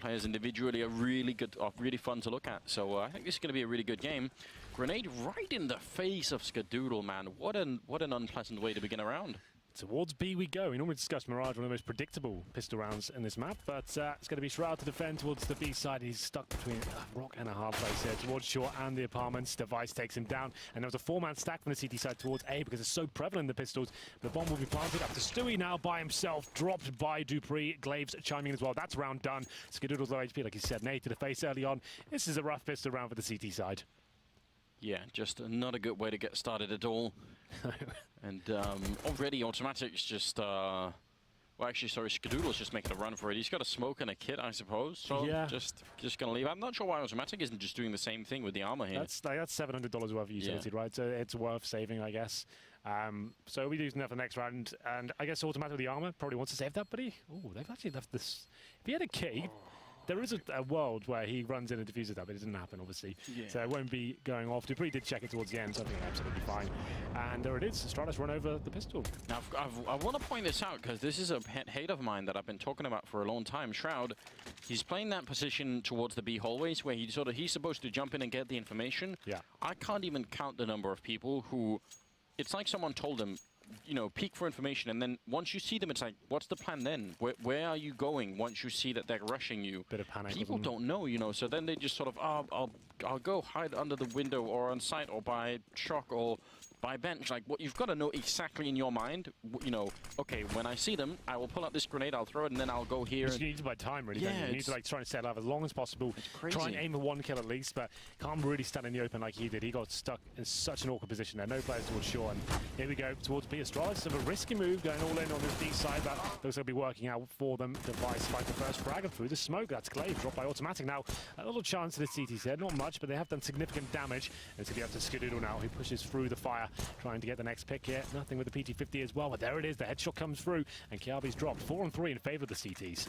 players individually are really good, are really fun to look at. So I think this is going to be a really good game. Grenade right in the face of Skadoodle, man. What an unpleasant way to begin a round. Towards B we go. We normally discuss Mirage, one of the most predictable pistol rounds in this map, but it's going to be Shroud to defend towards the B side. He's stuck between a rock and a hard place here towards Short and the apartments. Device takes him down, and there was a 4-man stack from the CT side towards A because it's so prevalent in the pistols. The bomb will be planted up to Stewie now by himself, dropped by Dupree. Glaves chiming in as well. That's round done. Skadoodle's low HP, like he said, nade to the face early on. This is a rough pistol round for the CT side. Yeah, just not a good way to get started at all. And already Automatic's just... well, actually, sorry, Skadoodle's just making a run for it. He's got a smoke and a kit, I suppose. So yeah. just going to leave. I'm not sure why Automatic isn't just doing the same thing with the armor here. That's $700 worth of utility, yeah. Right? So it's worth saving, I guess. So we'll be using that for the next round. And I guess Automatic with the armor probably wants to save that, but they've actually left this... If he had a key... There is a world where he runs in and defuses that, but it doesn't happen, obviously. Yeah. So it won't be going off. Dupree did check it towards the end, so I think absolutely fine. And there it is. Astralis run over the pistol. Now, I want to point this out, because this is a pet hate of mine that I've been talking about for a long time. Shroud, he's playing that position towards the B hallways, where he's supposed to jump in and get the information. Yeah. I can't even count the number of people who... It's like someone told them, you know, peek for information, and then once you see them, it's like, what's the plan then? Where are you going once you see that they're rushing you? Bit of panic. People don't know, you know, so then they just sort of, I'll go hide under the window or on site or by truck or by bench. Like, what you've got to know exactly in your mind, you know, okay, when I see them, I will pull out this grenade, I'll throw it, and then I'll go here. You need to buy time, really, yeah, don't you? You need to like try and set up as long as possible. Try and aim for 1 kill at least, but can't really stand in the open like he did. He got stuck in such an awkward position there. No players towards Shaw, and here we go towards B. Astralis. Of a risky move going all in on this B side, but looks like it'll be working out for them. Device fight the first frag and through the smoke. That's Glaive dropped by Automatic now. A little chance to the CT here, not much, but they have done significant damage. And it's going to be up to Skadoodle now, who pushes through the fire, trying to get the next pick here. Nothing with the PT-50 as well, but there it is. The headshot comes through, and Kiabi's dropped 4-on-3 in favor of the CTs.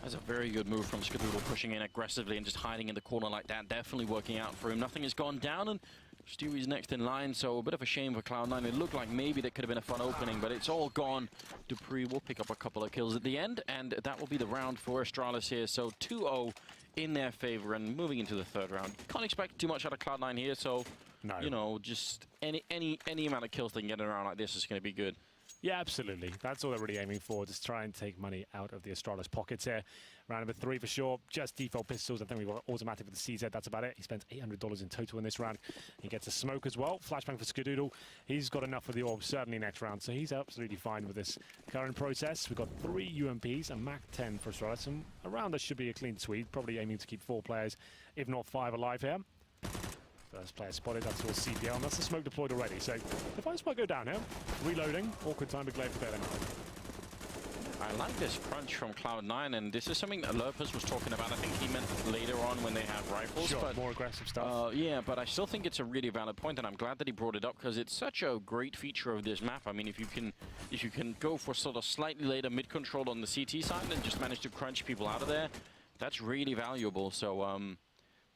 That's a very good move from Skadoodle, pushing in aggressively and just hiding in the corner like that. Definitely working out for him. Nothing has gone down, and Stewie's next in line, so a bit of a shame for Cloud9. It looked like maybe that could have been a fun opening, but it's all gone. Dupree will pick up a couple of kills at the end, and that will be the round for Astralis here. So 2-0 in their favor, and moving into the third round. Can't expect too much out of Cloud9 here, so, no. You know, just any amount of kills they can get in a round like this is going to be good. Yeah, absolutely. That's all they're really aiming for, just try and take money out of the Astralis pockets here. Round number 3 for sure. Just default pistols. I think we've got Automatic with the CZ. That's about it. He spends $800 in total in this round. He gets a smoke as well. Flashbang for Skadoodle. He's got enough for the orb, certainly next round, so he's absolutely fine with this current process. We've got 3 UMPs and MAC-10 for Astralis. And around this should be a clean sweep. Probably aiming to keep 4 players, if not 5, alive here. First player spotted, that's all CPL, and that's the smoke deployed already. So Device might go down here. Reloading. Awkward time to Glaive to bail him out. I like this crunch from Cloud9, and this is something that Lurpus was talking about. I think he meant later on when they have rifles. Sure, but, more aggressive stuff. Yeah, but I still think it's a really valid point, and I'm glad that he brought it up because it's such a great feature of this map. I mean, if you can go for sort of slightly later mid-control on the CT side and just manage to crunch people out of there, that's really valuable. So,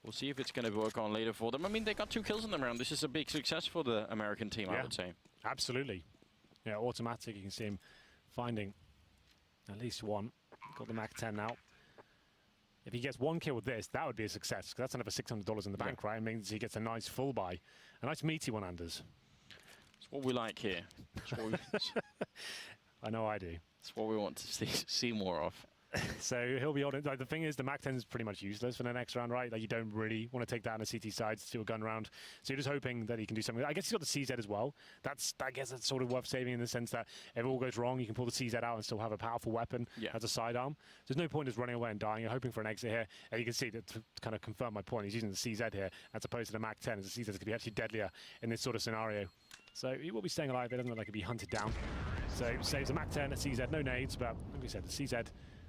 we'll see if it's going to work on later for them. I mean, they got 2 kills in the round. This is a big success for the American team, yeah, I would say. Absolutely. Yeah, Automatic, you can see him finding at least 1. Got the MAC-10 now. If he gets 1 kill with this, that would be a success, because that's another $600 in the bank, right? It means he gets a nice full buy. A nice meaty one, Anders. That's what we like here. I know I do. That's what we want to see more of. So he'll be on it. Like, the thing is, the MAC-10 is pretty much useless for the next round, right? Like, you don't really want to take that on a CT side to do a gun round. So you're just hoping that he can do something. I guess he's got the CZ as well. I guess that's sort of worth saving in the sense that if it all goes wrong, you can pull the CZ out and still have a powerful weapon as a sidearm. There's no point in just running away and dying. You're hoping for an exit here. And you can see that to kind of confirm my point, he's using the CZ here as opposed to the MAC-10, as the CZ is going to be actually deadlier in this sort of scenario. So he will be staying alive. It doesn't look like he'll be hunted down. So saves the MAC-10, a CZ, no nades, but like we said, the CZ,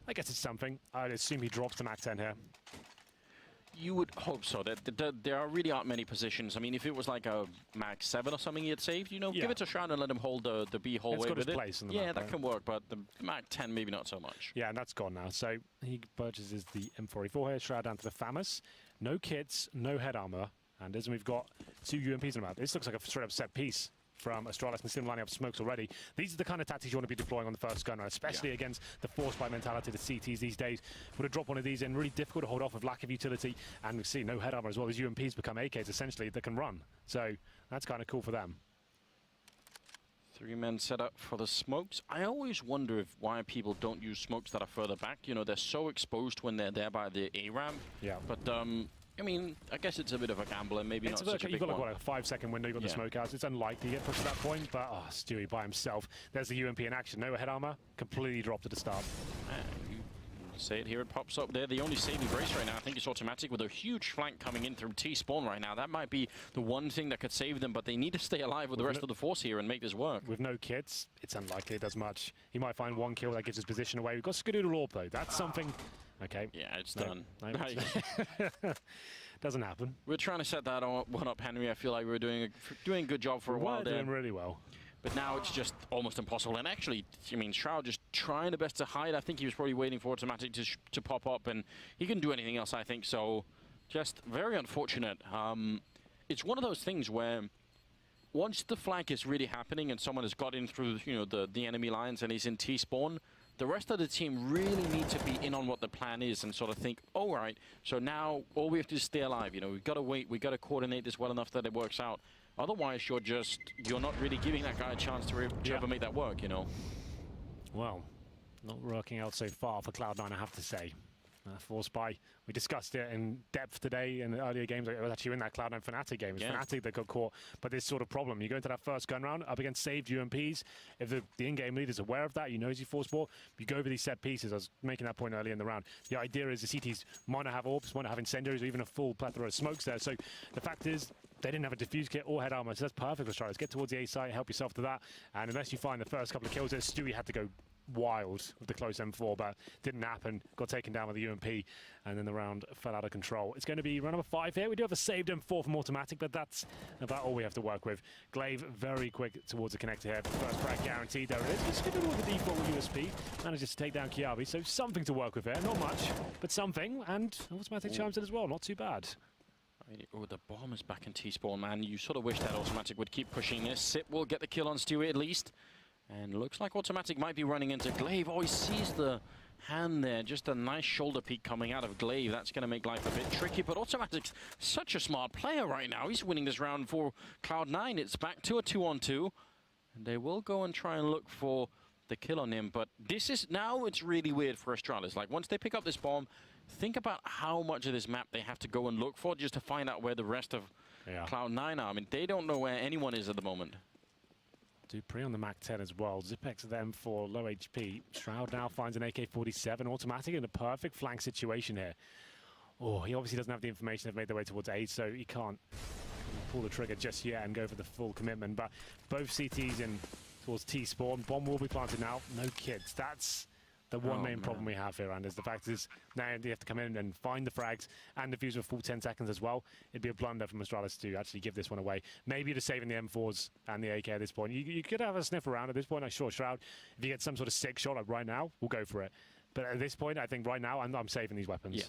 I guess it's something. I'd assume he drops the MAC-10 here. You would hope so. There really aren't many positions. I mean, if it was like a MAC-7 or something he had saved, you know, give it a shot and let him hold the B hallway with it. It's got his place in the map, that can work, but the MAC-10 maybe not so much. Yeah, and that's gone now. So he purchases the M4A4 here, Shroud down to the FAMAS. No kits, no head armor, and as we've got 2 UMPs in the map. This looks like a straight-up set piece from Astralis and see them lining up smokes already. These are the kind of tactics you want to be deploying on the first gun, especially against the force by mentality of the CTs these days. Would have dropped one of these in, really difficult to hold off with lack of utility, and we see no head armor as well as UMPs become AKs essentially that can run. So that's kind of cool for them. 3 men set up for the smokes. I always wonder why people don't use smokes that are further back. You know, they're so exposed when they're there by the A-ramp. Yeah. But, I mean, I guess it's a bit of a gamble and maybe not such a big one. You've got like what, a 5-second window, you've got the smoke out. It's unlikely to get pushed to that point, but Stewie by himself. There's the UMP in action. No head armor, completely dropped at the start. Say it here, it pops up there. The only saving grace right now, I think, is automatic with a huge flank coming in through T-spawn right now. That might be the one thing that could save them, but they need to stay alive with the rest of the force here and make this work. With no kits, it's unlikely it does much. He might find one kill that gives his position away. We've got Skadoodle Orb though. That's something. Okay. Yeah, it's done. No, doesn't happen. We're trying to set that one up, Henry. I feel like we're doing a good job for a while there. Doing really well. But now it's just almost impossible. And actually, I mean, Shroud just trying the best to hide. I think he was probably waiting for automatic to pop up, and he couldn't do anything else, I think. So just very unfortunate. It's one of those things where once the flank is really happening and someone has got in through, you know, the enemy lines and he's in T-spawn, the rest of the team really need to be in on what the plan is and sort of think, all right, so now all we have to do is stay alive. You know, we've got to wait. We've got to coordinate this well enough that it works out. Otherwise, you're not really giving that guy a chance to ever make that work, you know. Well, not working out so far for Cloud9, I have to say. Force by, we discussed it in depth today in the earlier games. It was actually in that Cloud9 Fnatic game. It was Fnatic that got caught by this sort of problem. You go into that first gun round up against saved UMPs. If the in-game leader's aware of that, you know he's force ball, you go over these set pieces. I was making that point earlier in the round. The idea is the CTs might not have orbs, might not have incendiaries, or even a full plethora of smokes there. So the fact is, they didn't have a diffuse kit or head armor, so that's perfect for Astralis. Get towards the A site, help yourself to that, and unless you find the first couple of kills there, Stewie had to go wild with the close M4, but didn't happen. Got taken down with the UMP, and then the round fell out of control. It's going to be round number 5 here. We do have a saved M4 from automatic, but that's about all we have to work with. Glaive very quick towards the connector here. First frag guaranteed. There it is. He's skipping all the default USP. Manages to take down Kiabi, so something to work with here. Not much, but something. And automatic chimes in as well. Not too bad. Oh, the bomb is back in T-spawn, man. You sort of wish that automatic would keep pushing this. Sip will get the kill on Stewie at least. And looks like automatic might be running into Glaive. Oh, he sees the hand there. Just a nice shoulder peek coming out of Glaive. That's going to make life a bit tricky. But automatic's such a smart player right now. He's winning this round for Cloud9. It's back to a 2-on-2. And they will go and try and look for the kill on him. But this is now it's really weird for Astralis. Like, once they pick up this bomb, think about how much of this map they have to go and look for just to find out where the rest of Cloud9 are. I mean, they don't know where anyone is at the moment. Dupree on the Mac-10 as well. Zipex them for low HP. Shroud now finds an AK-47 automatic in a perfect flank situation here. Oh, he obviously doesn't have the information. They've made their way towards A, so he can't pull the trigger just yet and go for the full commitment. But both CTs in towards T-spawn. Bomb will be planted now. No kids. That's the one main problem we have here, Anders. The fact is now they have to come in and find the frags and defuse with full 10 seconds as well. It'd be a blunder from Astralis to actually give this one away. Maybe you're just saving the M4s and the AK at this point. You could have a sniff around at this point. Like, sure, Shroud, if you get some sort of sick shot like right now, we'll go for it. But at this point, I think right now, I'm saving these weapons. Yeah.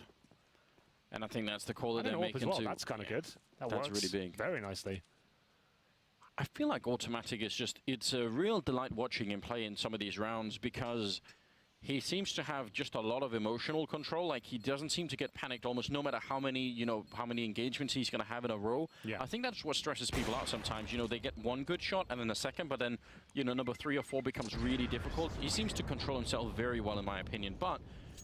And I think that's the call that they're making as well. too. That's kind of good. That's works really big. Very nicely. I feel like automatic is just, it's a real delight watching him play in some of these rounds because he seems to have just a lot of emotional control. Like, he doesn't seem to get panicked almost no matter how many, how many engagements he's going to have in a row. Yeah. I think that's what stresses people out sometimes. They get one good shot and then a second, but then, number 3 or 4 becomes really difficult. He seems to control himself very well, in my opinion, but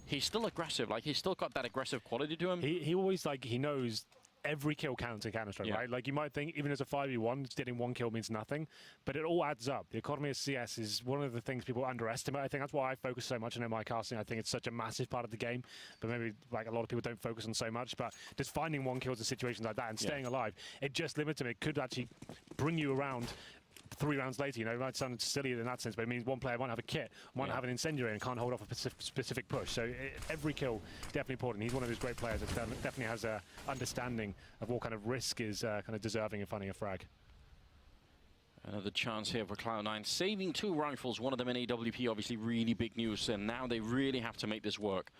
he's still aggressive. Like, he's still got that aggressive quality to him. He always, he knows every kill counts in Counter-Strike, right? Like, you might think even as a 5v1, getting 1 kill means nothing, but it all adds up. The economy of CS is one of the things people underestimate. I think that's why I focus so much on MI casting. I think it's such a massive part of the game, but maybe a lot of people don't focus on so much. But just finding 1 kills in situations like that and staying alive, it just limits them. It could actually bring you around 3 rounds later. It might sound silly in that sense, but it means one player might have a kit, might have an incendiary and can't hold off a specific push. So every kill definitely important. He's one of those great players that definitely has a understanding of what kind of risk is kind of deserving of finding a frag. Another chance here for Cloud9, saving 2 rifles, one of them in AWP, obviously really big news, and now they really have to make this work.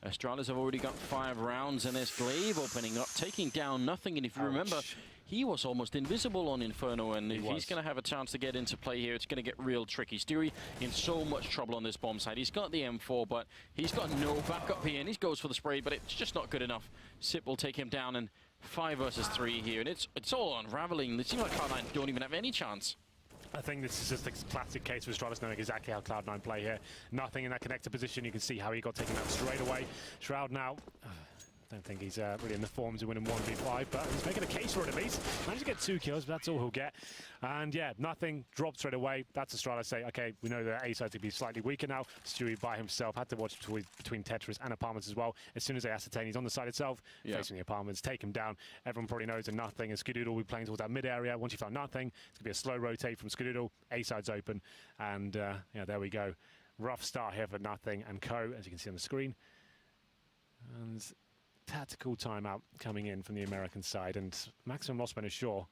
Astralis have already got 5 rounds, and there's Glaive opening up, taking down nothing, and if you remember, he was almost invisible on Inferno, and if he's going to have a chance to get into play here, it's going to get real tricky. Stewie in so much trouble on this bomb side. He's got the M4, but he's got no backup here, and he goes for the spray, but it's just not good enough. Sip will take him down, and 5 versus 3 here, and it's all unraveling. It seems like Cloud9 don't even have any chance. I think this is just a classic case of Astralis knowing exactly how Cloud9 play here. Nothing in that connector position. You can see how he got taken out straight away. Shroud now... don't think he's really in the form to win in 1v5, but he's making a case for it at least. Managed to get 2 kills, but that's all he'll get. And yeah, nothing, dropped straight away. That's Astralis say, okay, we know the A side to be slightly weaker now. Stewie by himself had to watch between Tetris and Apartments as well. As soon as they ascertain he's on the side itself, facing the Apartments, take him down. Everyone probably knows that nothing, and Skadoodle will be playing towards that mid area. Once you found nothing, it's going to be a slow rotate from Skadoodle. A side's open, and yeah, there we go. Rough start here for nothing, and Co, as you can see on the screen. And tactical timeout coming in from the American side, and maximum loss spend is sure,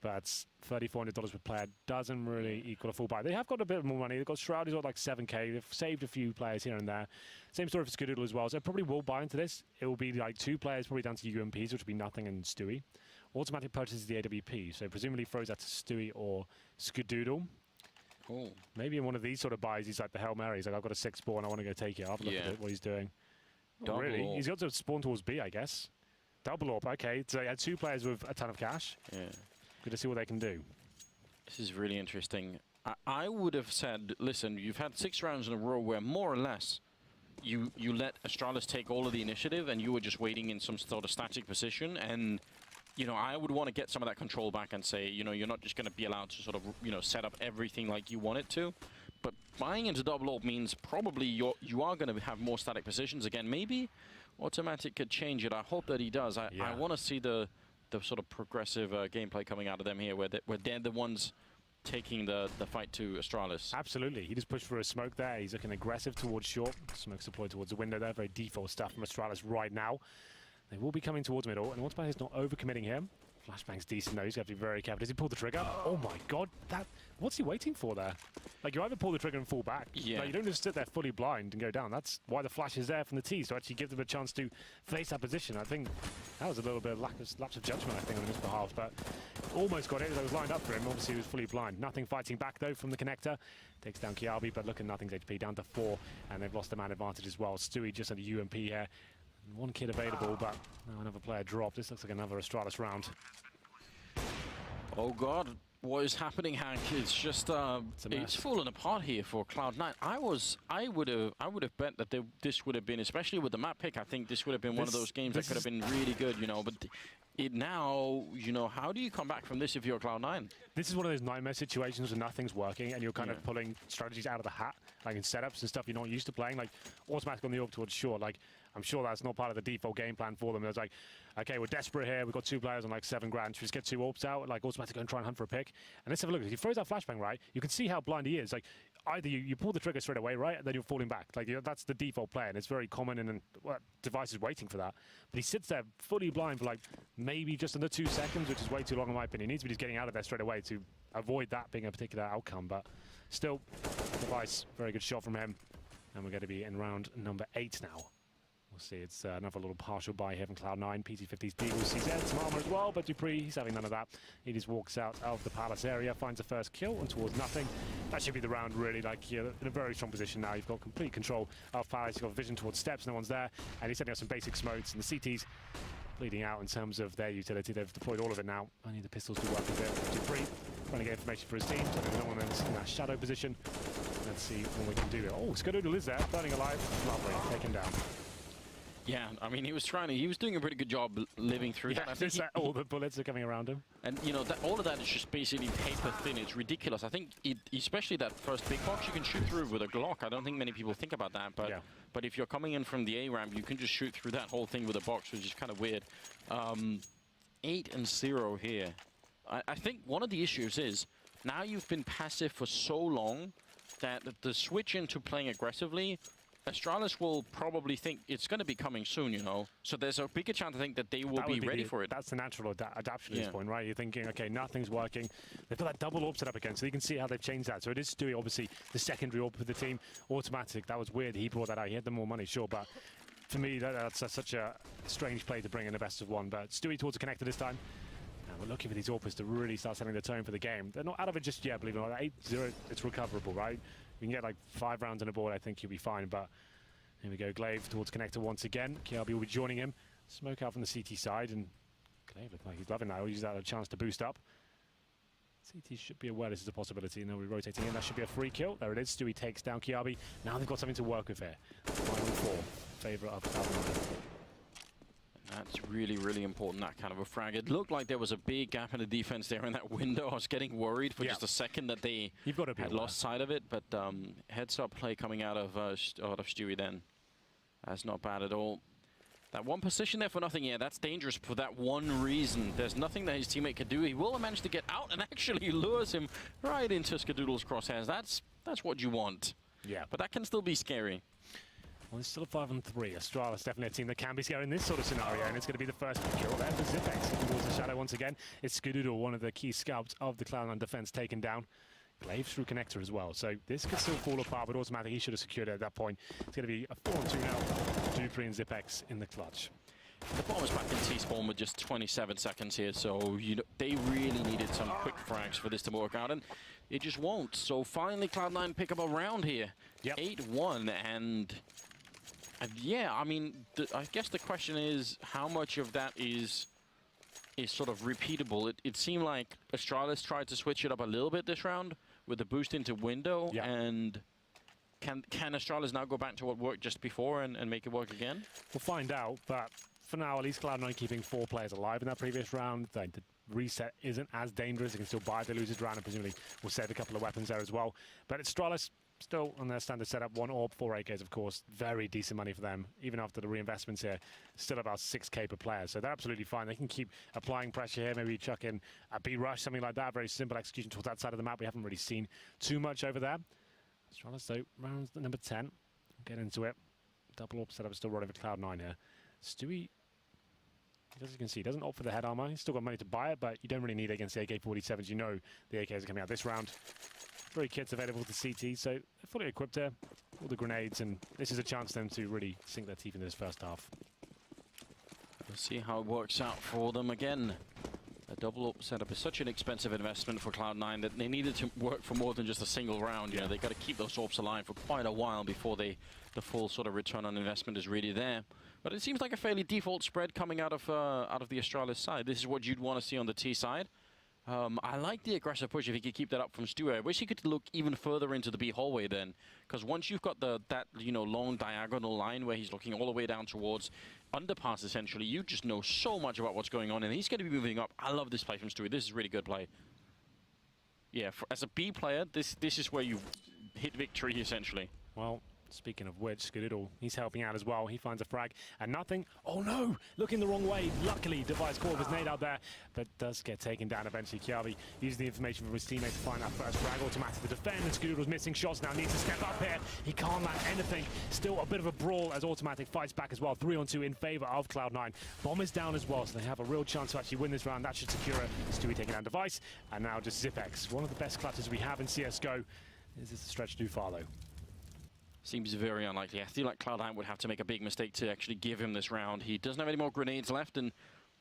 but $3,400 per player doesn't really equal a full buy. They have got a bit more money. They've got Shroud, who's got like 7k. They've saved a few players here and there. Same story for Skadoodle as well. So they probably will buy into this. It will be like 2 players, probably down to UMPs, which will be Nothing and Stewie. Automatic purchases the AWP, so presumably throws that to Stewie or Skadoodle. Oh. Maybe in one of these sort of buys, he's like the Hail Mary. He's like, I've got a 6 ball and I want to go take it. I'll have a look at it, what he's doing. Oh, really? He's got to spawn towards B, I guess. Double AWP, okay. So he had 2 players with a ton of cash. Yeah. Good to see what they can do. This is really interesting. I would have said, listen, you've had 6 rounds in a row where more or less you let Astralis take all of the initiative and you were just waiting in some sort of static position. And, you know, I would want to get some of that control back and say, you know, you're not just going to be allowed to sort of, you know, set up everything like you want it to. But buying into double AWP means probably you are going to have more static positions again. Maybe Automatic could change it. I hope that he does. I want to see the sort of progressive gameplay coming out of them here, where they're the ones taking the fight to Astralis. Absolutely. He just pushed for a smoke there. He's looking aggressive towards short. Smoke's deployed towards the window there. Very default stuff from Astralis right now. They will be coming towards middle, and Automatic is not overcommitting him. Flashbang's decent though, he's got to be very careful. Does he pull the trigger? Oh my god, what's he waiting for there? Like, you either pull the trigger and fall back. Yeah. Like, you don't just sit there fully blind and go down. That's why the flash is there from the T, to actually give them a chance to face that position. I think that was a little bit of lapse of judgment, I think, on his behalf, but almost got it as I was lined up for him. Obviously, he was fully blind. Nothing fighting back though from the connector. Takes down Kiabi, but look at Nothing's HP down to 4, and they've lost the man advantage as well. Stewie just at a UMP here. 1 kid available, but no, another player dropped. This looks like another Astralis round. Oh god, what is happening, Hank? It's just it's fallen apart here for Cloud9. I would have bet that this would have been, especially with the map pick, I think this would have been one of those games that could have been really good, you know. But now, you know, how do you come back from this if you're Cloud9? This is one of those nightmare situations where nothing's working and you're kind of pulling strategies out of the hat, like in setups and stuff you're not used to playing, like Automatic on the AWP towards short. Like, I'm sure that's not part of the default game plan for them. It's like, okay, we're desperate here. We've got 2 players on like 7 grand. Should we just get 2 AWPs out? Like, Automatic go and try and hunt for a pick. And let's have a look. If he throws that flashbang right, you can see how blind he is. Like, either you pull the trigger straight away, right, and then you're falling back. Like, that's the default play, and it's very common, and well, device is waiting for that. But he sits there fully blind for like maybe just under 2 seconds, which is way too long in my opinion. He needs to be just getting out of there straight away to avoid that being a particular outcome. But still, device, very good shot from him. And we're going to be in round number 8 now. We'll see, it's another little partial buy here from Cloud9. PT50's Deagle sees some armor as well, but Dupree, he's having none of that. He just walks out of the palace area, finds the first kill, and towards nothing. That should be the round, really. Like, you're in a very strong position now. You've got complete control of palace. You've got vision towards steps, no one's there. And he's setting up some basic smokes, and the CT's bleeding out in terms of their utility. They've deployed all of it now. Only the pistols do work a bit. Dupree trying to get information for his team, so there's no one else in that shadow position. Let's see what we can do here. Oh, Skadoodle is there, burning alive. Lovely, take him down. Yeah, I mean, he was doing a pretty good job living through that. I think all the bullets are coming around him. And, you know, all of that is just basically paper thin. It's ridiculous. I think, especially that first big box, you can shoot through with a Glock. I don't think many people think about that. But if you're coming in from the A ramp, you can just shoot through that whole thing with a box, which is kind of weird. 8-0 here. I think one of the issues is, now you've been passive for so long that the switch into playing aggressively, Astralis will probably think it's going to be coming soon, you know. So there's a bigger chance, I think, that they will be ready for it. That's the natural adaptation at this point, right? You're thinking, okay, nothing's working. They've got that double AWP set up again, so you can see how they've changed that. So it is Stewie, obviously, the secondary AWP for the team. Automatic, that was weird. He brought that out. He had the more money, sure, but for me, that's such a strange play to bring in the best of one. But Stewie towards the connector this time. we're looking for these AWPers to really start setting the tone for the game. They're not out of it just yet, believe it or not. 8-0, it's recoverable, right? We can get like 5 rounds on the board, I think you'll be fine. But here we go, Glaive towards Connector once again. Kiabi will be joining him. Smoke out from the CT side, and Glaive looks like he's loving that. He'll use that as a chance to boost up. CT should be aware this is a possibility, and they'll be rotating in. That should be a free kill. There it is. Stewie takes down Kiabi. Now they've got something to work with here. Final 4, favourite of Cloud9. That's really, really important, that kind of a frag. It looked like there was a big gap in the defense there in that window. I was getting worried for just a second that they had lost sight of it, but heads-up play coming out of Stewie then. That's not bad at all. That one position there for nothing, yeah, that's dangerous for that one reason. There's nothing that his teammate can do. He will manage to get out and actually lures him right into Skadoodle's crosshairs. That's what you want. Yeah. But that can still be scary. Well, it's still a 5-on-3. Astralis definitely a team that can be scary in this sort of scenario, and it's going to be the first kill there for Zipex. Towards the shadow once again. It's Skadoodle, one of the key scouts of the Cloud9 defense, taken down. Glaive through Connector as well, so this could still fall apart, but automatically he should have secured it at that point. It's going to be a 4-on-2 now. Dupree and Zipex in the clutch. The bomb is back in T-spawn with just 27 seconds here, so they really needed some quick frags for this to work out, and it just won't. So finally Cloud9 pick up a round here. Yep. 8-1, and yeah, I mean, I guess the question is how much of that is sort of repeatable. It seemed like Astralis tried to switch it up a little bit this round with the boost into window, and can Astralis now go back to what worked just before and make it work again? We'll find out, but for now, at least Cloud9 keeping 4 players alive in that previous round. The reset isn't as dangerous. They can still buy if they lose this round, and presumably will save a couple of weapons there as well. But it's Astralis still on their standard setup. 1 AWP, 4 AKs, of course. Very decent money for them, even after the reinvestments here. Still about 6k per player, so they're absolutely fine. They can keep applying pressure here, maybe chuck in a B-rush, something like that. Very simple execution towards that side of the map. We haven't really seen too much over there. Astralis, though, round number 10. Get into it. Double AWP setup is still running for Cloud9 here. Stewie, as you can see, doesn't opt for the head armor. He's still got money to buy it, but you don't really need it against the AK-47s. You know the AKs are coming out this round. 3 kits available to CT, so they're fully equipped here. All the grenades, and this is a chance for them to really sink their teeth in this first half. We'll see how it works out for them again. A double up setup is such an expensive investment for Cloud9 that they needed to work for more than just a single round. You know, they got to keep those AWPs alive for quite a while before the full sort of return on investment is really there. But it seems like a fairly default spread coming out of the Astralis side. This is what you'd want to see on the T side. I like the aggressive push if he could keep that up from Stewie. I wish he could look even further into the B hallway then, because once you've got that long diagonal line where he's looking all the way down towards underpass, essentially, you just know so much about what's going on, and he's going to be moving up. I love this play from Stewie. This is really good play. Yeah, as a B player, this is where you hit victory, essentially. Well, speaking of which, Skadoodle, he's helping out as well. He finds a frag and nothing. Oh no! Looking the wrong way. Luckily, Device caught his nade out there, but does get taken down eventually. Kiabi using the information from his teammate to find that first frag. Automatic to defend, and Skadoodle's missing shots now. Needs to step up here. He can't land anything. Still a bit of a brawl as Automatic fights back as well. 3-on-2 in favor of Cloud9. Bomb is down as well, so they have a real chance to actually win this round. That should secure it. Stewie taking down Device, and now just Zipex. One of the best clutches we have in CSGO. Is this a stretch too far, though? Seems very unlikely. I feel like Cloud9 would have to make a big mistake to actually give him this round. He doesn't have any more grenades left, and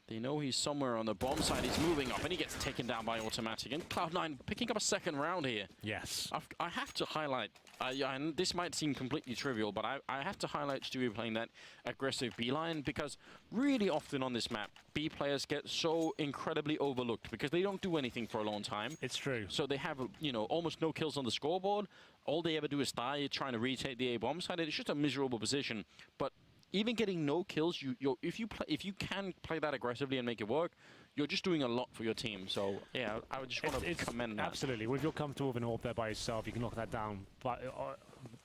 they know he's somewhere on the bomb side. He's moving up, and he gets taken down by Automatic. And Cloud9 picking up a second round here. Yes. I have to highlight, and this might seem completely trivial, but I have to highlight Stewie playing that aggressive B line, because really often on this map, B players get so incredibly overlooked because they don't do anything for a long time. It's true. So they have, almost no kills on the scoreboard. All they ever do is die trying to retake the A bomb side. It's just a miserable position. But even getting no kills, if you can play that aggressively and make it work, you're just doing a lot for your team. So yeah, I would just want to commend that. Absolutely. If you're comfortable with an AWP there by yourself, you can lock that down. But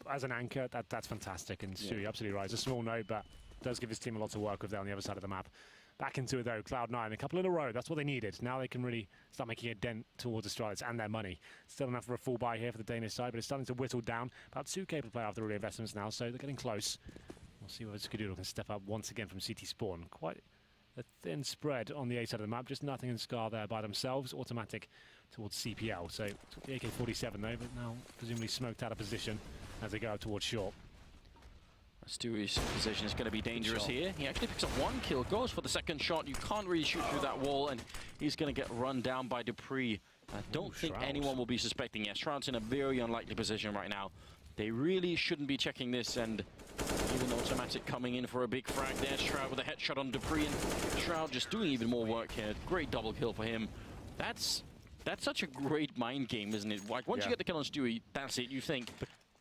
as an anchor, that's fantastic. And Stewie, absolutely right. It's a small note, but does give his team a lot to work with there on the other side of the map. Back into it though, Cloud9, a couple in a row. That's what they needed. Now they can really start making a dent towards Astralis and their money. Still enough for a full buy here for the Danish side, but it's starting to whittle down. About 2k per player after the reinvestments now, so they're getting close. We'll see whether Skadoodle can step up once again from CT spawn. Quite a thin spread on the A side of the map. Just nothing in Scar there by themselves. Automatic towards CPL. So took the AK-47 though, but now presumably smoked out of position as they go out towards short. Stewie's position is going to be dangerous here. He actually picks up one kill, goes for the second shot. You can't really shoot through that wall, and he's going to get run down by Dupree. I don't think anyone will be suspecting it. Shroud's in a very unlikely position right now. They really shouldn't be checking this, and even automatic coming in for a big frag there. Shroud with a headshot on Dupree, and Shroud just doing even more work here. Great double kill for him. That's such a great mind game, isn't it? Like, once you get the kill on Stewie, that's it. You think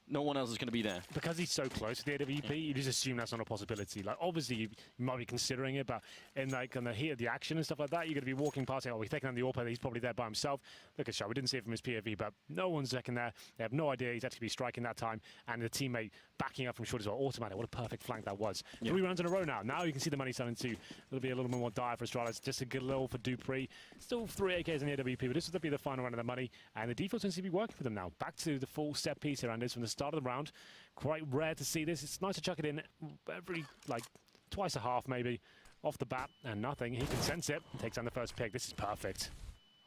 no one else is going to be there. Because he's so close to the AWP, you just assume that's not a possibility. Like, obviously, you might be considering it, but in like on the heat of the action and stuff like that, you're going to be walking past it. Oh, we're taking on the AWP, he's probably there by himself. Look at Shaw, we didn't see it from his POV, but no one's checking there. They have no idea he's actually be striking that time, and the teammate backing up from short as well. Automatic, what a perfect flank that was. 3 rounds in a row now. Now you can see the money starting to be a little bit more dire for Astralis. Just a good little for Dupree. Still 3 AKs in the AWP, but this will be the final round of the money, and the default seems to be working for them now. Back to the full set piece here, and this from the start of the round. Quite rare to see this. It's nice to chuck it in every, like, twice a half maybe, off the bat, and nothing. He can sense it. Takes down the first pick. This is perfect.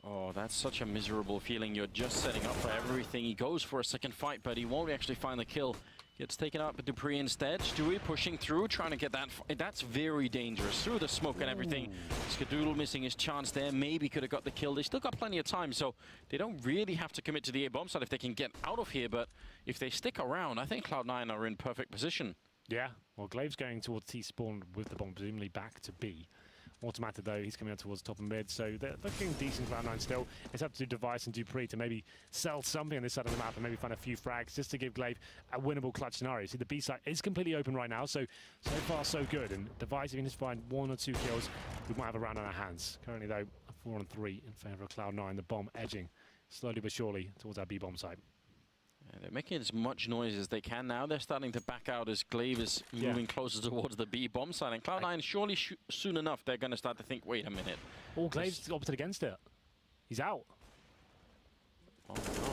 Oh, that's such a miserable feeling. You're just setting up for everything. He goes for a second fight, but he won't actually find the kill. Gets taken out by Dupree instead. Stewie pushing through, trying to get that. That's very dangerous. Through the smoke and everything. Skadoodle missing his chance there. Maybe could have got the kill. They still got plenty of time, so they don't really have to commit to the A-bomb side if they can get out of here. But if they stick around, I think Cloud9 are in perfect position. Yeah, well, Glaive's going towards T-spawn with the bomb, presumably back to B. Automatic though, he's coming out towards top and mid, so they're looking decent. Cloud9 still. It's up to Device and Dupree to maybe sell something on this side of the map and maybe find a few frags just to give Glaive a winnable clutch scenario. See, the B side is completely open right now, so far so good. And Device, if he can just find 1 or 2 kills, we might have a round on our hands. Currently though, a 4-on-3 in favour of Cloud9. The bomb edging slowly but surely towards our B bomb side. They're making as much noise as they can now. They're starting to back out as Glaive is moving closer towards the B bomb side. And Cloud9, surely soon enough, they're going to start to think, wait a minute. Oh, Glaive's opted against it. He's out. Oh, no.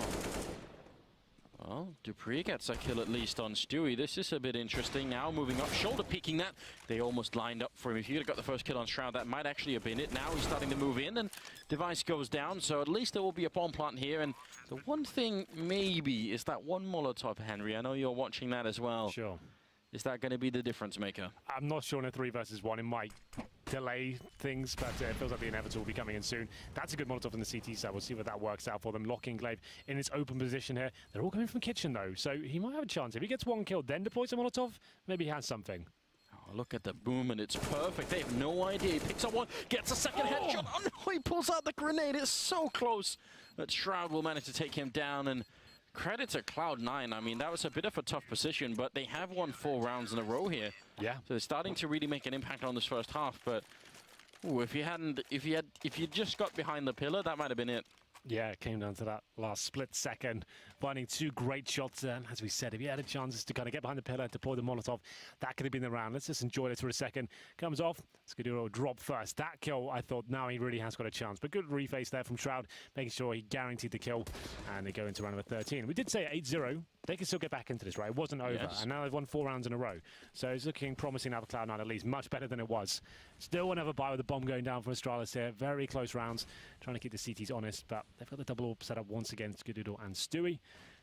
Well, Dupree gets a kill at least on Stewie. This is a bit interesting now. Moving up, shoulder peeking that. They almost lined up for him. If he had got the first kill on Shroud, that might actually have been it. Now he's starting to move in, and Device goes down. So at least there will be a bomb plant here. And the one thing maybe is that one Molotov, Henry. I know you're watching that as well. Sure. Is that going to be the difference maker? I'm not sure in a 3 versus 1. It might delay things, but it feels like the inevitable will be coming in soon. That's a good Molotov in the CT side. We'll see what that works out for them. Locking Glaive in its open position here. They're all coming from kitchen, though, so he might have a chance. If he gets 1 kill, then deploys a Molotov, maybe he has something. Oh, look at the boom, and it's perfect. They have no idea. He picks up one, gets a second headshot. Oh, no, he pulls out the grenade. It's so close that Shroud will manage to take him down, and credit to Cloud9. I mean, that was a bit of a tough position, but they have won 4 rounds in a row here. Yeah. So they're starting to really make an impact on this first half. But ooh, if you just got behind the pillar, that might have been it. Yeah, it came down to that last split second, finding 2 great shots. And as we said, if he had a chance to kind of get behind the pillar and deploy the Molotov, that could have been the round. Let's just enjoy this for a second. Comes off. Skadoodle drop first. That kill, I thought, now he really has got a chance. But good reface there from Shroud, making sure he guaranteed the kill. And they go into round number 13. We did say 8-0. They can still get back into this, right? It wasn't over. Yes. And now they've won 4 rounds in a row. So it's looking promising now for Cloud9 at least. Much better than it was. Still another buy with the bomb going down from Astralis here. Very close rounds. Trying to keep the CTs honest. But they've got the double AWP set up once again. Skadoodle and Stewie.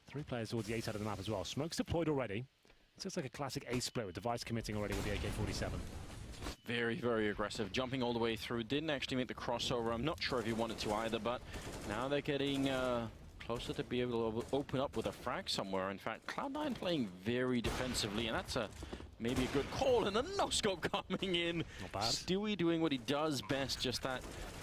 3 players towards the A side of the map as well. Smoke's deployed already. It looks like a classic A split with Device committing already with the AK-47. Very, very aggressive. Jumping all the way through. Didn't actually make the crossover. I'm not sure if he wanted to either, but now they're getting closer to be able to open up with a frag somewhere. In fact, Cloud9 playing very defensively, and that's maybe a good call, and a no-scope coming in. Not bad. Stewie doing what he does best, just that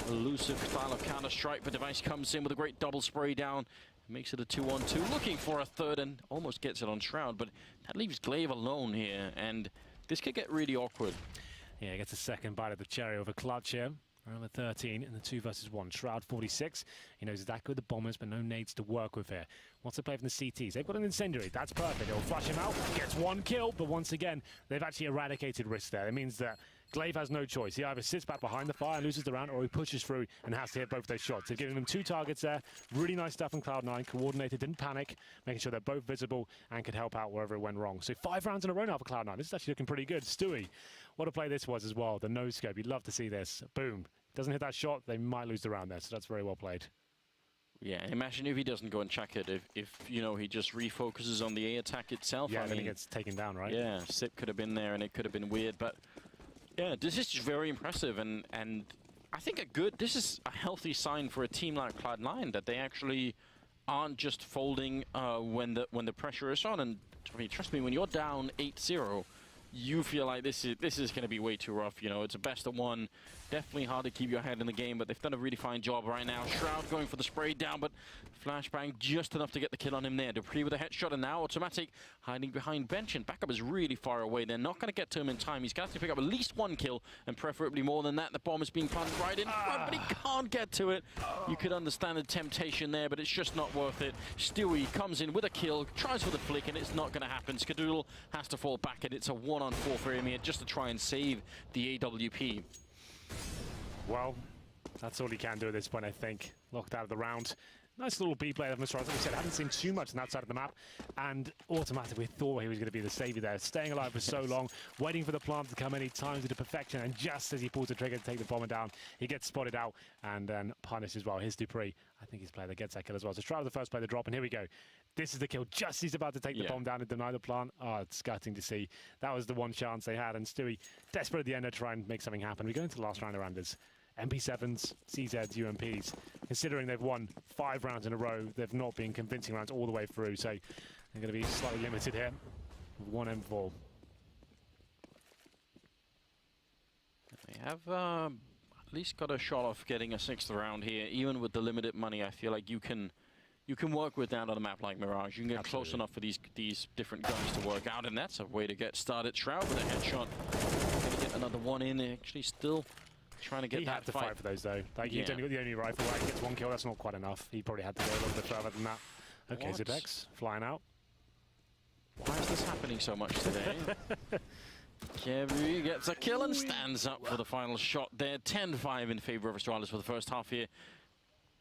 elusive style of counter-strike, but Device comes in with a great double spray down. Makes it a 2-on-2, looking for a third, and almost gets it on Shroud, but that leaves Glaive alone here, and this could get really awkward. Yeah, he gets a second bite of the cherry over clutch here. Round number 13 in the 2 versus 1. Shroud 46. He knows exactly with the bombers, but no nades to work with here. Wants to play from the CTs. They've got an incendiary. That's perfect. He'll flush him out. Gets 1 kill, but once again, they've actually eradicated risk there. It means that Glaive has no choice. He either sits back behind the fire and loses the round, or he pushes through and has to hit both those shots. They've given him 2 targets there. Really nice stuff from Cloud9. Coordinated, didn't panic, making sure they're both visible and could help out wherever it went wrong. So 5 rounds in a row now for Cloud9. This is actually looking pretty good. Stewie, what a play this was as well. The no-scope. You'd love to see this. Boom. Doesn't hit that shot, they might lose the round there, so that's very well played. Yeah, imagine if he doesn't go and check it. If you know, he just refocuses on the A attack itself. Yeah, I and then mean, he gets taken down, right? Yeah, Sip could have been there and it could have been weird, but yeah, this is just very impressive and I think this is a healthy sign for a team like Cloud9 that they actually aren't just folding when the pressure is on. And I mean, trust me, when you're down 8-0, you feel like this is going to be way too rough. You know, it's a best of one. Definitely hard to keep your head in the game, but they've done a really fine job right now. Shroud going for the spray down, but flashbang just enough to get the kill on him there. Dupree with a headshot, and now Automatic hiding behind bench, and backup is really far away. They're not going to get to him in time. He's got to pick up at least one kill, and preferably more than that. The bomb is being planted right in front, but he can't get to it. You could understand the temptation there, but it's just not worth it. Stewie comes in with a kill, tries for the flick, and it's not going to happen. Skadoodle has to fall back, and it's a 1-on-4 for him here just to try and save the AWP. Well, that's all he can do at this point, I think. Locked out of the round. Nice little B play of Mr. As we said, I haven't seen too much on that side of the map. And Automatic, we thought he was going to be the savior there. Staying alive for so long, waiting for the plant to come in. He times it to perfection. And just as he pulls the trigger to take the bomber down, he gets spotted out and then punished as well. Here's Dupree. I think he's the player that gets that kill as well. So Shroud the first player to drop. And here we go. This is the kill. Just as he's about to take the bomb down and deny the plant. Oh, it's gutting to see. That was the one chance they had. And Stewie, desperate at the end to try and make something happen. We go into the last round of Randers. MP7s, CZs, UMPs. Considering they've won 5 rounds in a row, they've not been convincing rounds all the way through, so they're going to be slightly limited here with 1 M4. They have at least got a shot of getting a 6th round here. Even with the limited money, I feel like you can work with that on a map like Mirage. You can get close enough for these different guns to work out, and that's a way to get started. Shroud with a headshot. Going to get another one in. They're actually still trying to get he that had to fight for those though. Like he's only got the only rifle. Right? He gets 1 kill. That's not quite enough. He probably had to go a little bit further than that. Okay, Zedex flying out. Why is this happening so much today? Kebri gets a kill and stands up for the final shot there. 10-5 in favor of Astralis for the first half here.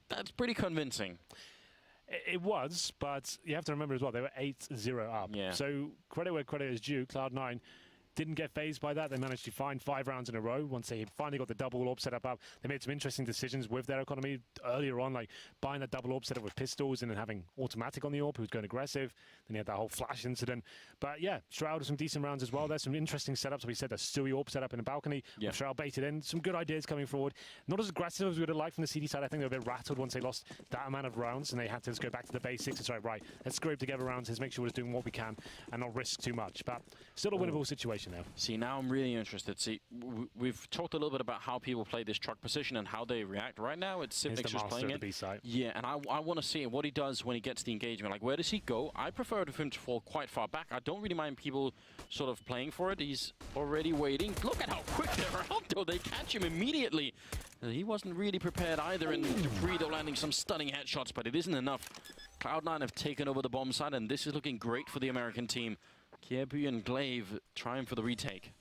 That's pretty convincing. It was, but you have to remember as well, they were 8-0 up. Yeah. So credit where credit is due. Cloud9 didn't get phased by that. They managed to find 5 rounds in a row. Once they finally got the double orb set up, they made some interesting decisions with their economy earlier on, like buying that double orb set up with pistols and then having Automatic on the orb, who was going aggressive. Then he had that whole flash incident. But yeah, Shroud with some decent rounds as well. There's some interesting setups. We said the Stewie orb set up in the balcony. Yeah. With Shroud baited in. Some good ideas coming forward. Not as aggressive as we would have liked from the CD side. I think they were a bit rattled once they lost that amount of rounds and they had to just go back to the basics. It's right, let's scrape together rounds. Let's make sure we're just doing what we can and not risk too much. But still a winnable situation now. See, now I'm really interested. See, we've talked a little bit about how people play this truck position and how they react. Right now, it's Sipnix just playing it. Yeah, and I want to see what he does when he gets the engagement. Like, where does he go? I prefer for him to fall quite far back. I don't really mind people sort of playing for it. He's already waiting. Look at how quick they're out, though. They catch him immediately. He wasn't really prepared either, and Dupree, though, landing some stunning headshots, but it isn't enough. Cloud9 have taken over the bomb side, and this is looking great for the American team. Kiebu and Glaive trying for the retake.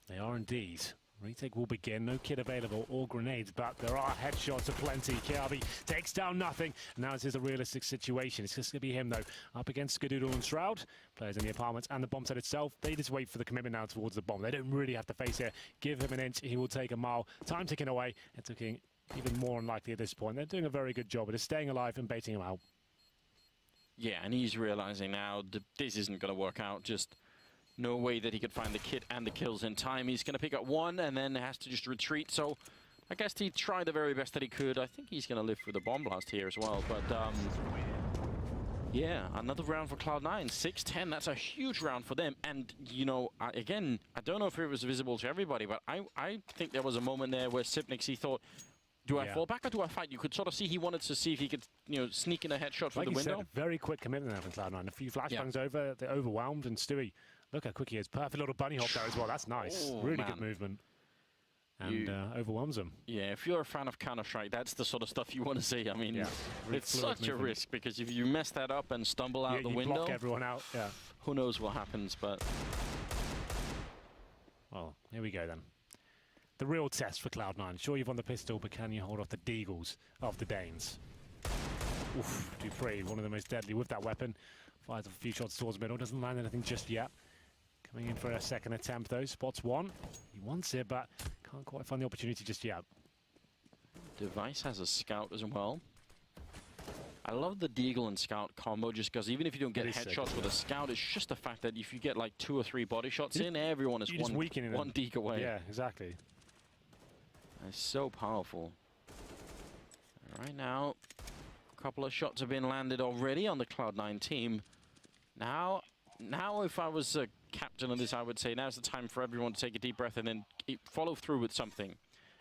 They are indeed. Retake will begin. No kit available or grenades, but there are headshots aplenty. Kiabi takes down nothing. Now this is a realistic situation. It's just going to be him, though, up against Skadoodle and Shroud. Players in the apartments and the bomb set itself. They just wait for the commitment now towards the bomb. They don't really have to face it. Give him an inch, he will take a mile. Time ticking away. It's looking even more unlikely at this point. They're doing a very good job of just staying alive and baiting him out. Yeah, and he's realizing now that this isn't going to work out. Just no way that he could find the kit and the kills in time. He's going to pick up 1 and then has to just retreat. So I guess he tried the very best that he could. I think he's going to live through the bomb blast here as well. But yeah, another round for Cloud9. 6-10, that's a huge round for them. And, you know, again, I don't know if it was visible to everybody, but I think there was a moment there where Sipnix, he thought, do I fall back or do I fight? You could sort of see he wanted to see if he could, you know, sneak in a headshot through the window. Said, very quick commitment now from Cloud9. A few flashbangs over, they're overwhelmed, and Stewie, look how quick he is. Perfect little bunny hop there as well. That's nice. Really good movement. And overwhelms him. Yeah, if you're a fan of Counter-Strike, that's the sort of stuff you want to see. I mean, really it's such a risk because if you mess that up and stumble out the window, block everyone out. Yeah. Who knows what happens? But well, here we go then. The real test for Cloud9. Sure, you've won the pistol, but can you hold off the Deagles of the Danes? Oof, Dupree, one of the most deadly with that weapon. Fires a few shots towards the middle, doesn't land anything just yet. Coming in for a second attempt though, spots 1. He wants it, but can't quite find the opportunity just yet. Device has a scout as well. I love the Deagle and Scout combo just because even if you don't get headshots with a Scout, it's just the fact that if you get like 2 or 3 body shots in, everyone is one Deke away. Yeah, exactly. It's so powerful. Right now, a couple of shots have been landed already on the Cloud9 team. Now if I was a captain of this, I would say now's the time for everyone to take a deep breath and then follow through with something.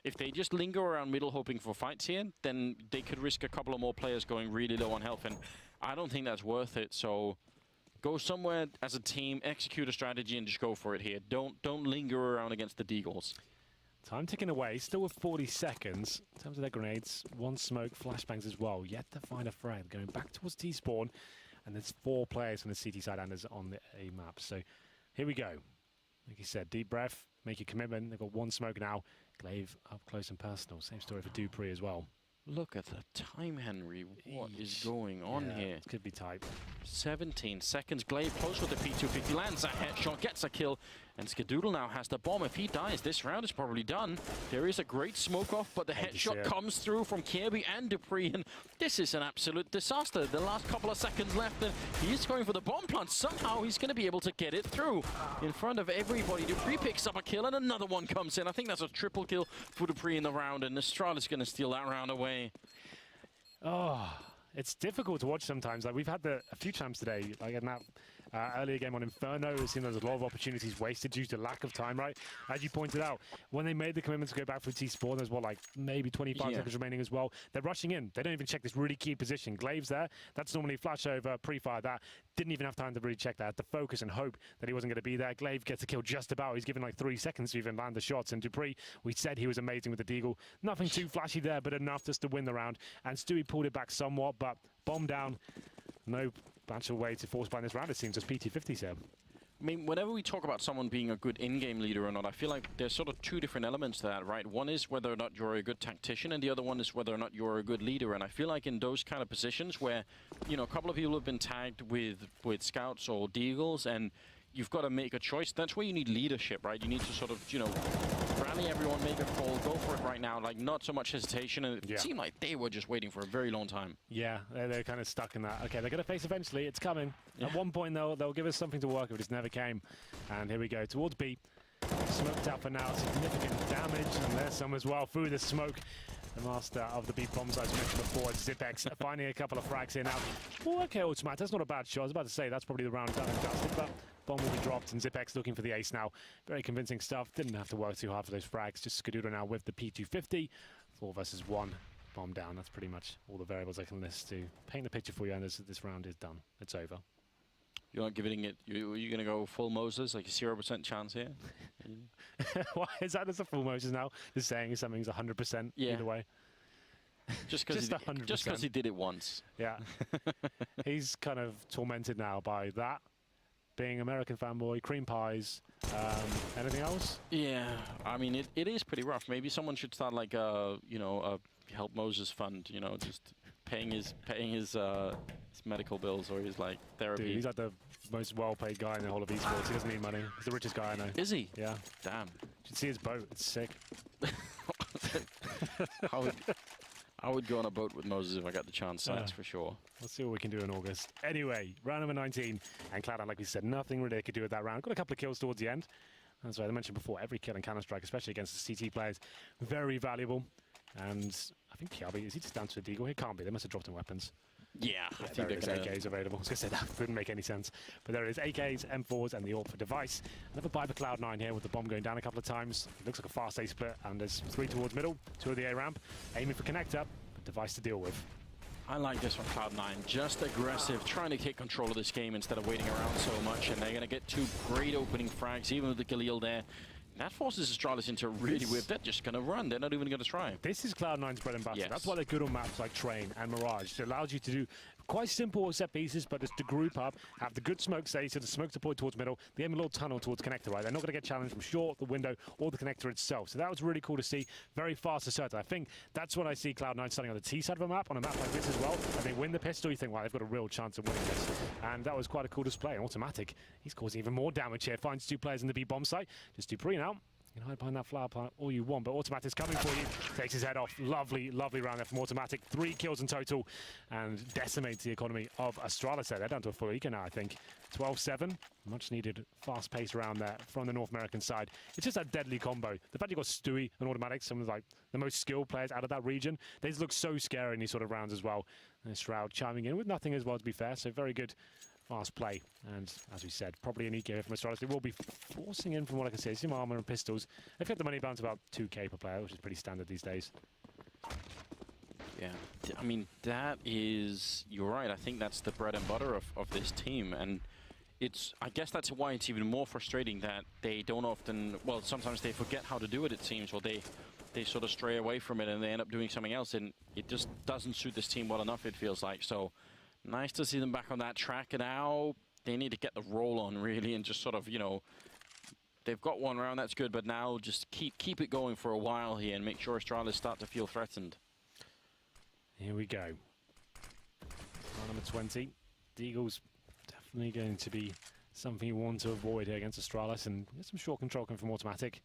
If they just linger around middle hoping for fights here, then they could risk a couple of more players going really low on health, and I don't think that's worth it. So go somewhere as a team, execute a strategy, and just go for it here. Don't linger around against the Deagles. Time ticking away, still with 40 seconds. In terms of their grenades, 1 smoke, flashbangs as well. Yet to find a frag. Going back towards T-spawn, and there's 4 players from the CT side and there's on the A map. So here we go. Like you said, deep breath, make your commitment. They've got 1 smoke now. Glaive up close and personal. Same story for Dupree as well. Look at the time, Henry. What is going on here? It could be tight. 17 seconds. Glaive close with the P250. Lands a headshot, gets a kill. And Skadoodle now has the bomb. If he dies, this round is probably done. There is a great smoke off, but the headshot comes through from Kirby and Dupree. And this is an absolute disaster. The last couple of seconds left, and he's going for the bomb plant. Somehow he's going to be able to get it through in front of everybody. Dupree picks up a kill, and another one comes in. I think that's a triple kill for Dupree in the round, and Astralis is going to steal that round away. Oh, it's difficult to watch sometimes. Like we've had a few times today, like in that earlier game on Inferno, it seemed there's a lot of opportunities wasted due to lack of time, right? As you pointed out, when they made the commitment to go back for T-spawn, there's what, like maybe 25 seconds remaining as well. They're rushing in. They don't even check this really key position. Glaive's there. That's normally flash over, pre-fire that. Didn't even have time to really check that. Had to focus and hope that he wasn't going to be there. Glaive gets a kill just about. He's given like 3 seconds to even land the shots. And Dupree, we said he was amazing with the Deagle. Nothing too flashy there, but enough just to win the round. And Stewie pulled it back somewhat, but bomb down. No actual way to force bind this round, it seems, as PT50s here. I mean, whenever we talk about someone being a good in-game leader or not, I feel like there's sort of 2 different elements to that, right? One is whether or not you're a good tactician, and the other one is whether or not you're a good leader. And I feel like in those kind of positions where, you know, a couple of people have been tagged with scouts or deagles, and you've got to make a choice, that's where you need leadership, right? You need to sort of, you know, rally everyone, make a call, go for it right now. Like, not so much hesitation. And it seemed like they were just waiting for a very long time. Yeah, they're kind of stuck in that. Okay, they're going to face eventually. It's coming. At one point, they'll give us something to work with. It just never came. And here we go towards B. Smoked out for now. Significant damage. And there's some as well through the smoke. The master of the B bombs, as mentioned before, Zipex, finding a couple of frags here now. Oh, okay, Ultimate, that's not a bad shot. I was about to say that's probably the round done and dusted, but bomb will be dropped, and Zipex looking for the ace now. Very convincing stuff. Didn't have to work too hard for those frags. Just Skadoodle now with the P250. 4 versus 1. Bomb down. That's pretty much all the variables I can list to paint the picture for you, and this round is done. It's over. You're not giving it. You're going to go full Moses, like a 0% chance here? Why is that as a full Moses now? Just saying something's 100% either way. Just because he did it once. Yeah. He's kind of tormented now by that. Being American fanboy, cream pies, anything else? Yeah, I mean, it is pretty rough. Maybe someone should start like a, you know, a Help Moses fund, you know, just paying his medical bills or his like therapy. Dude, he's like the most well-paid guy in the whole of esports. He doesn't need money. He's the richest guy I know. Is he? Yeah. Damn. You should see his boat. It's sick. I would go on a boat with Moses if I got the chance, that's for sure. Let's see what we can do in August. Anyway, round number 19. And Cloud9, like we said, nothing really they could do with that round. Got a couple of kills towards the end. That's right, I mentioned before, every kill in Counter-Strike, especially against the CT players, very valuable. And I think Kiabi, is he just down to a deagle? He can't be. They must have dropped in weapons. Yeah, I think there is AKs available. I was going to say that wouldn't make any sense. But there is AKs, M4s, and the AWP for device. Another buy for Cloud9 here with the bomb going down a couple of times. It looks like a fast A split, and there's 3 towards middle, 2 of the A ramp. Aiming for connector, but device to deal with. I like this from Cloud9. Just aggressive, trying to take control of this game instead of waiting around so much. And they're going to get 2 great opening frags, even with the Galil there. That forces Astralis into a really weird. They're just going to run. They're not even going to try. This is Cloud9's bread and butter. Yes. That's why they're good on maps like Train and Mirage. It allows you to do quite simple set pieces, but just to group up, have the good smoke stay, so the smoke deployed towards middle, the aim a little tunnel towards connector, right? They're not going to get challenged from short, the window, or the connector itself. So that was really cool to see. Very fast assertive. I think that's when I see Cloud9 starting on the T side of a map, on a map like this as well, and they win the pistol, you think, wow, they've got a real chance of winning this. And that was quite a cool display. And Automatic, he's causing even more damage here. Finds 2 players in the B bomb site. Just Dupree now. You can hide behind that flower plant all you want, but Automatic's coming for you. Takes his head off. Lovely, lovely round there from Automatic. 3 kills in total and decimates the economy of Astralis there. They're down to a full eco now, I think. 12-7. Much needed fast pace around there from the North American side. It's just that deadly combo. The fact you've got Stewie and Automatic, some of like the most skilled players out of that region, they just look so scary in these sort of rounds as well. And Shroud chiming in with nothing as well, to be fair. So very good fast play, and as we said, probably an eco here from Astralis. They will be forcing in, from what I can see, some armor and pistols. They've got the money bound to about 2k per player, which is pretty standard these days. Yeah, I mean, that is, you're right, I think that's the bread and butter of this team, and I guess that's why it's even more frustrating that they don't often, well, sometimes they forget how to do it, it seems, or they sort of stray away from it and they end up doing something else, and it just doesn't suit this team well enough, it feels like. So nice to see them back on that track, and now they need to get the roll on, really, and just sort of, you know, they've got one round, that's good, but now just keep it going for a while here and make sure Astralis start to feel threatened. Here we go. Round number 20. The Eagles definitely going to be something you want to avoid here against Astralis, and get some short control coming from Automatic.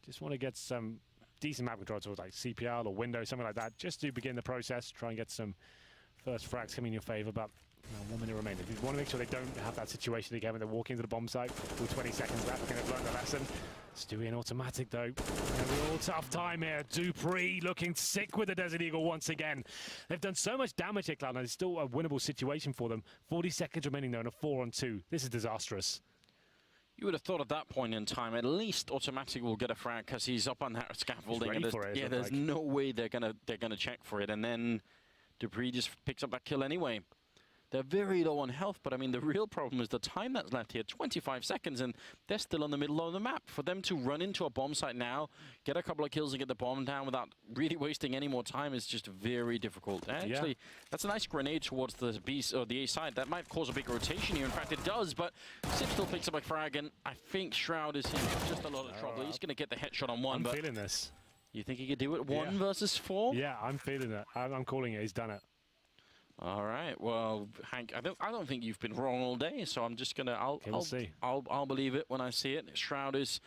Just want to get some decent map control towards like CPL or Windows, something like that, just to begin the process, try and get some first frags coming in your favor, but 1 minute remaining. You want to make sure they don't have that situation again when they're walking into the bomb site with 20 seconds left. They're going to learn the lesson. Stewie and Automatic, though. A real tough time here. Dupree looking sick with the Desert Eagle once again. They've done so much damage here, Cloud9. It's still a winnable situation for them. 40 seconds remaining, though, in a 4-on-2. This is disastrous. You would have thought at that point in time, at least Automatic will get a frag because he's up on that scaffolding. He's ready for it, there's no way they're gonna check for it, and then Dupree just picks up that kill anyway. They're very low on health, but I mean, the real problem is the time that's left here, 25 seconds, and they're still in the middle of the map. For them to run into a bomb site now, get a couple of kills and get the bomb down without really wasting any more time is just very difficult. Actually, that's a nice grenade towards the B or the A side. That might cause a big rotation here. In fact, it does, but Sip still picks up a frag, and I think Shroud is in just a lot of trouble. He's going to get the headshot on one. I'm feeling this. You think he could do it 1 versus 4? Yeah, I'm feeling it. I'm calling it. He's done it. All right. Well, Hank, I don't think you've been wrong all day, so I'm just gonna I'll believe it when I see it. Shroud is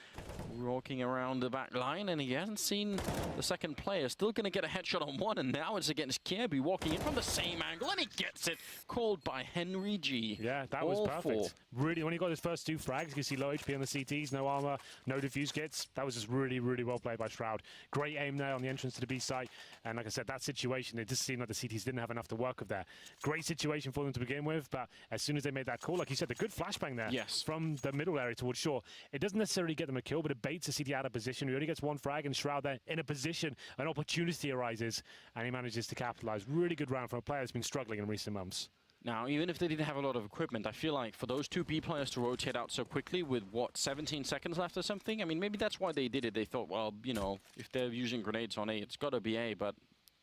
walking around the back line, and he hasn't seen the second player. Still gonna get a headshot on one, and now it's against Kirby walking in from the same angle, and he gets it. Called by Henry G. Yeah, that was perfect. Really, when he got his first 2 frags, you can see low HP on the CTs, no armor, no defuse kits. That was just really, really well played by Shroud. Great aim there on the entrance to the B site, and like I said, that situation, it just seemed like the CTs didn't have enough to work with there. Great situation for them to begin with, but as soon as they made that call, like you said, the good flashbang there from the middle area towards shore. It doesn't necessarily get them a kill, but it baits the CT out of position. He only gets 1 frag, and Shroud there in a position, an opportunity arises, and he manages to capitalize. Really good round for a player that's been struggling in recent months. Now, even if they didn't have a lot of equipment, I feel like for those 2 B players to rotate out so quickly with, what, 17 seconds left or something? I mean, maybe that's why they did it. They thought, well, you know, if they're using grenades on A, it's got to be A, but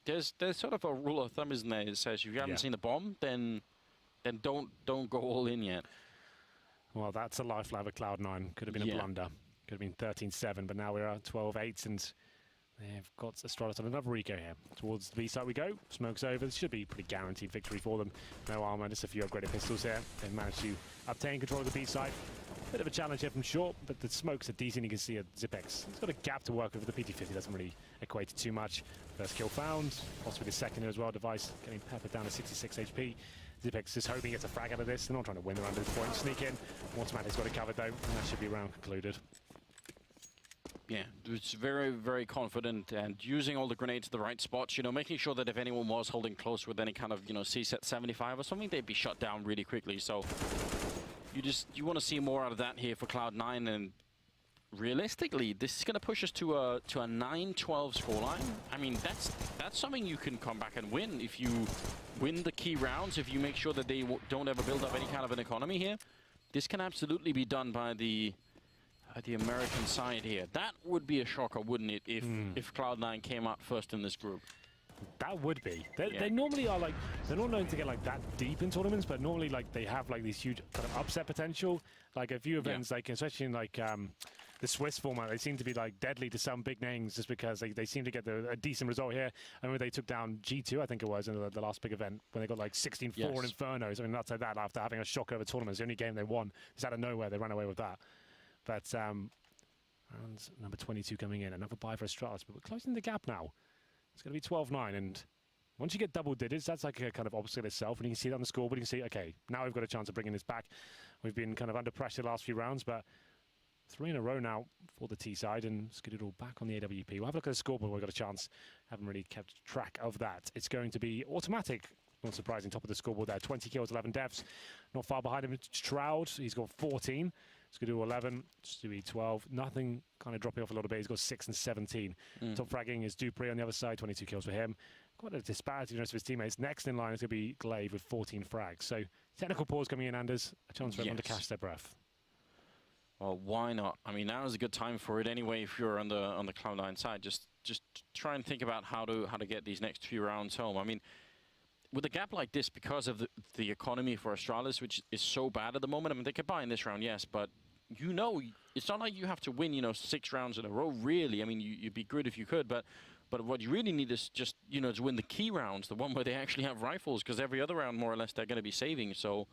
there's sort of a rule of thumb, isn't there? It says if you haven't seen the bomb, then don't go all in yet. Well, that's a life for Cloud9. Could have been a blunder. Could have been 13-7, but now we're at 12-8, and they've got Astralis on another eco here. Towards the B side we go. Smoke's over. This should be a pretty guaranteed victory for them. No armor, just a few upgraded pistols here. They've managed to obtain control of the B side. Bit of a challenge here from short, but the smokes are decent. You can see a Zipex. He's got a gap to work with. The PT-50 doesn't really equate to too much. First kill found. Possibly the second here as well. Device getting peppered down to 66 HP. Zipex is hoping he gets a frag out of this. They're not trying to win the round at this point. Sneak in. Automatic's got it covered though, and that should be round concluded. Yeah, it's very, very confident and using all the grenades at the right spots, you know, making sure that if anyone was holding close with any kind of, you know, C-set 75 or something, they'd be shut down really quickly. So you want to see more out of that here for Cloud9, and realistically, this is going to push us to a 9-12 scoreline. I mean, that's something you can come back and win if you win the key rounds, if you make sure that they don't ever build up any kind of an economy here. This can absolutely be done by the American side here. That would be a shocker, wouldn't it, if Cloud9 came out first in this group? That would be. They normally are like, they're not known to get like that deep in tournaments, but normally like they have like these huge kind of upset potential. Like a few events, like especially in like the Swiss format, they seem to be like deadly to some big names just because they seem to get a decent result here. I mean, they took down G2, I think it was, in the last big event when they got like 16-4 in Infernos. I mean, not like that after having a shock over tournaments. The only game they won is out of nowhere. They ran away with that. But And number 22 coming in. Another buy for Astralis, but we're closing the gap now. It's going to be 12-9, and once you get double digits, that's like a kind of obstacle itself, and you can see that on the scoreboard. You can see, okay, now we've got a chance of bringing this back. We've been kind of under pressure the last few rounds, but 3 in a row now for the T side, and Skadoodle back on the AWP. We'll have a look at the scoreboard. We've got a chance. Haven't really kept track of that. It's going to be automatic. Not surprising, top of the scoreboard there. 20 kills, 11 deaths. Not far behind him, it's Shroud. He's got 14. Skadoodle 11, Stewie 12. Nothing kind of dropping off a little bit. He's got 6 and 17. Top fragging is Dupree on the other side, 22 kills for him. Quite a disparity in the rest of his teammates. Next in line is going to be Glaive with 14 frags. So technical pause coming in, Anders. A chance for everyone to catch their breath. Well, why not? I mean, now is a good time for it anyway. If you're on the Cloud9 side, just try and think about how to get these next few rounds home. I mean, with a gap like this, because of the economy for Astralis, which is so bad at the moment. I mean, they could buy in this round, yes, but you know, it's not like you have to win, you know, 6 rounds in a row. Really, I mean, you'd be good if you could, but what you really need is just, you know, to win the key rounds, the one where they actually have rifles, because every other round, more or less, they're going to be saving. So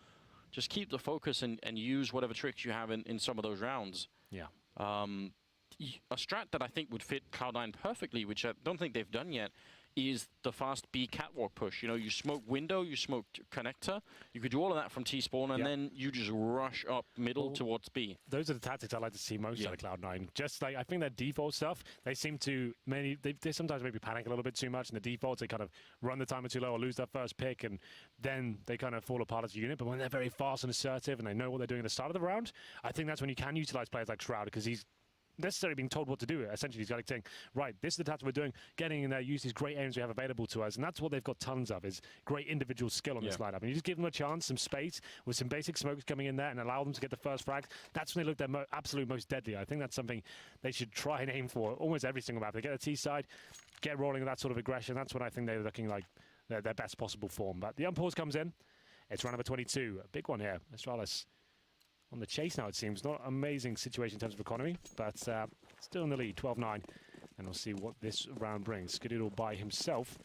just keep the focus and use whatever tricks you have in some of those rounds. Yeah. A strat that I think would fit Cloud9 perfectly, which I don't think they've done yet, is the fast B catwalk push. You know, you smoke window, you smoke connector. You could do all of that from T-spawn, and then you just rush up middle towards B. Those are the tactics I like to see most out of Cloud9. Just like, I think their default stuff, they seem to, they sometimes maybe panic a little bit too much, and the defaults, they kind of run the timer too low or lose their first pick, and then they kind of fall apart as a unit. But when they're very fast and assertive, and they know what they're doing at the start of the round, I think that's when you can utilize players like Shroud, because he's necessarily being told what to do. Essentially, he's like saying, right, this is the tactic we're doing, getting in there, use these great aims we have available to us, and that's what they've got tons of, is great individual skill on this lineup. And you just give them a chance, some space, with some basic smokes coming in there, and allow them to get the first frags. That's when they look their absolute most deadly. I think that's something they should try and aim for almost every single map. They get a T side, get rolling with that sort of aggression. That's when I think they're looking like their best possible form. But the unpause comes in. It's round number 22. A big one here. Astralis on the chase now, it seems. Not an amazing situation in terms of economy, but still in the lead, 12-9. And we'll see what this round brings. Skadoodle by himself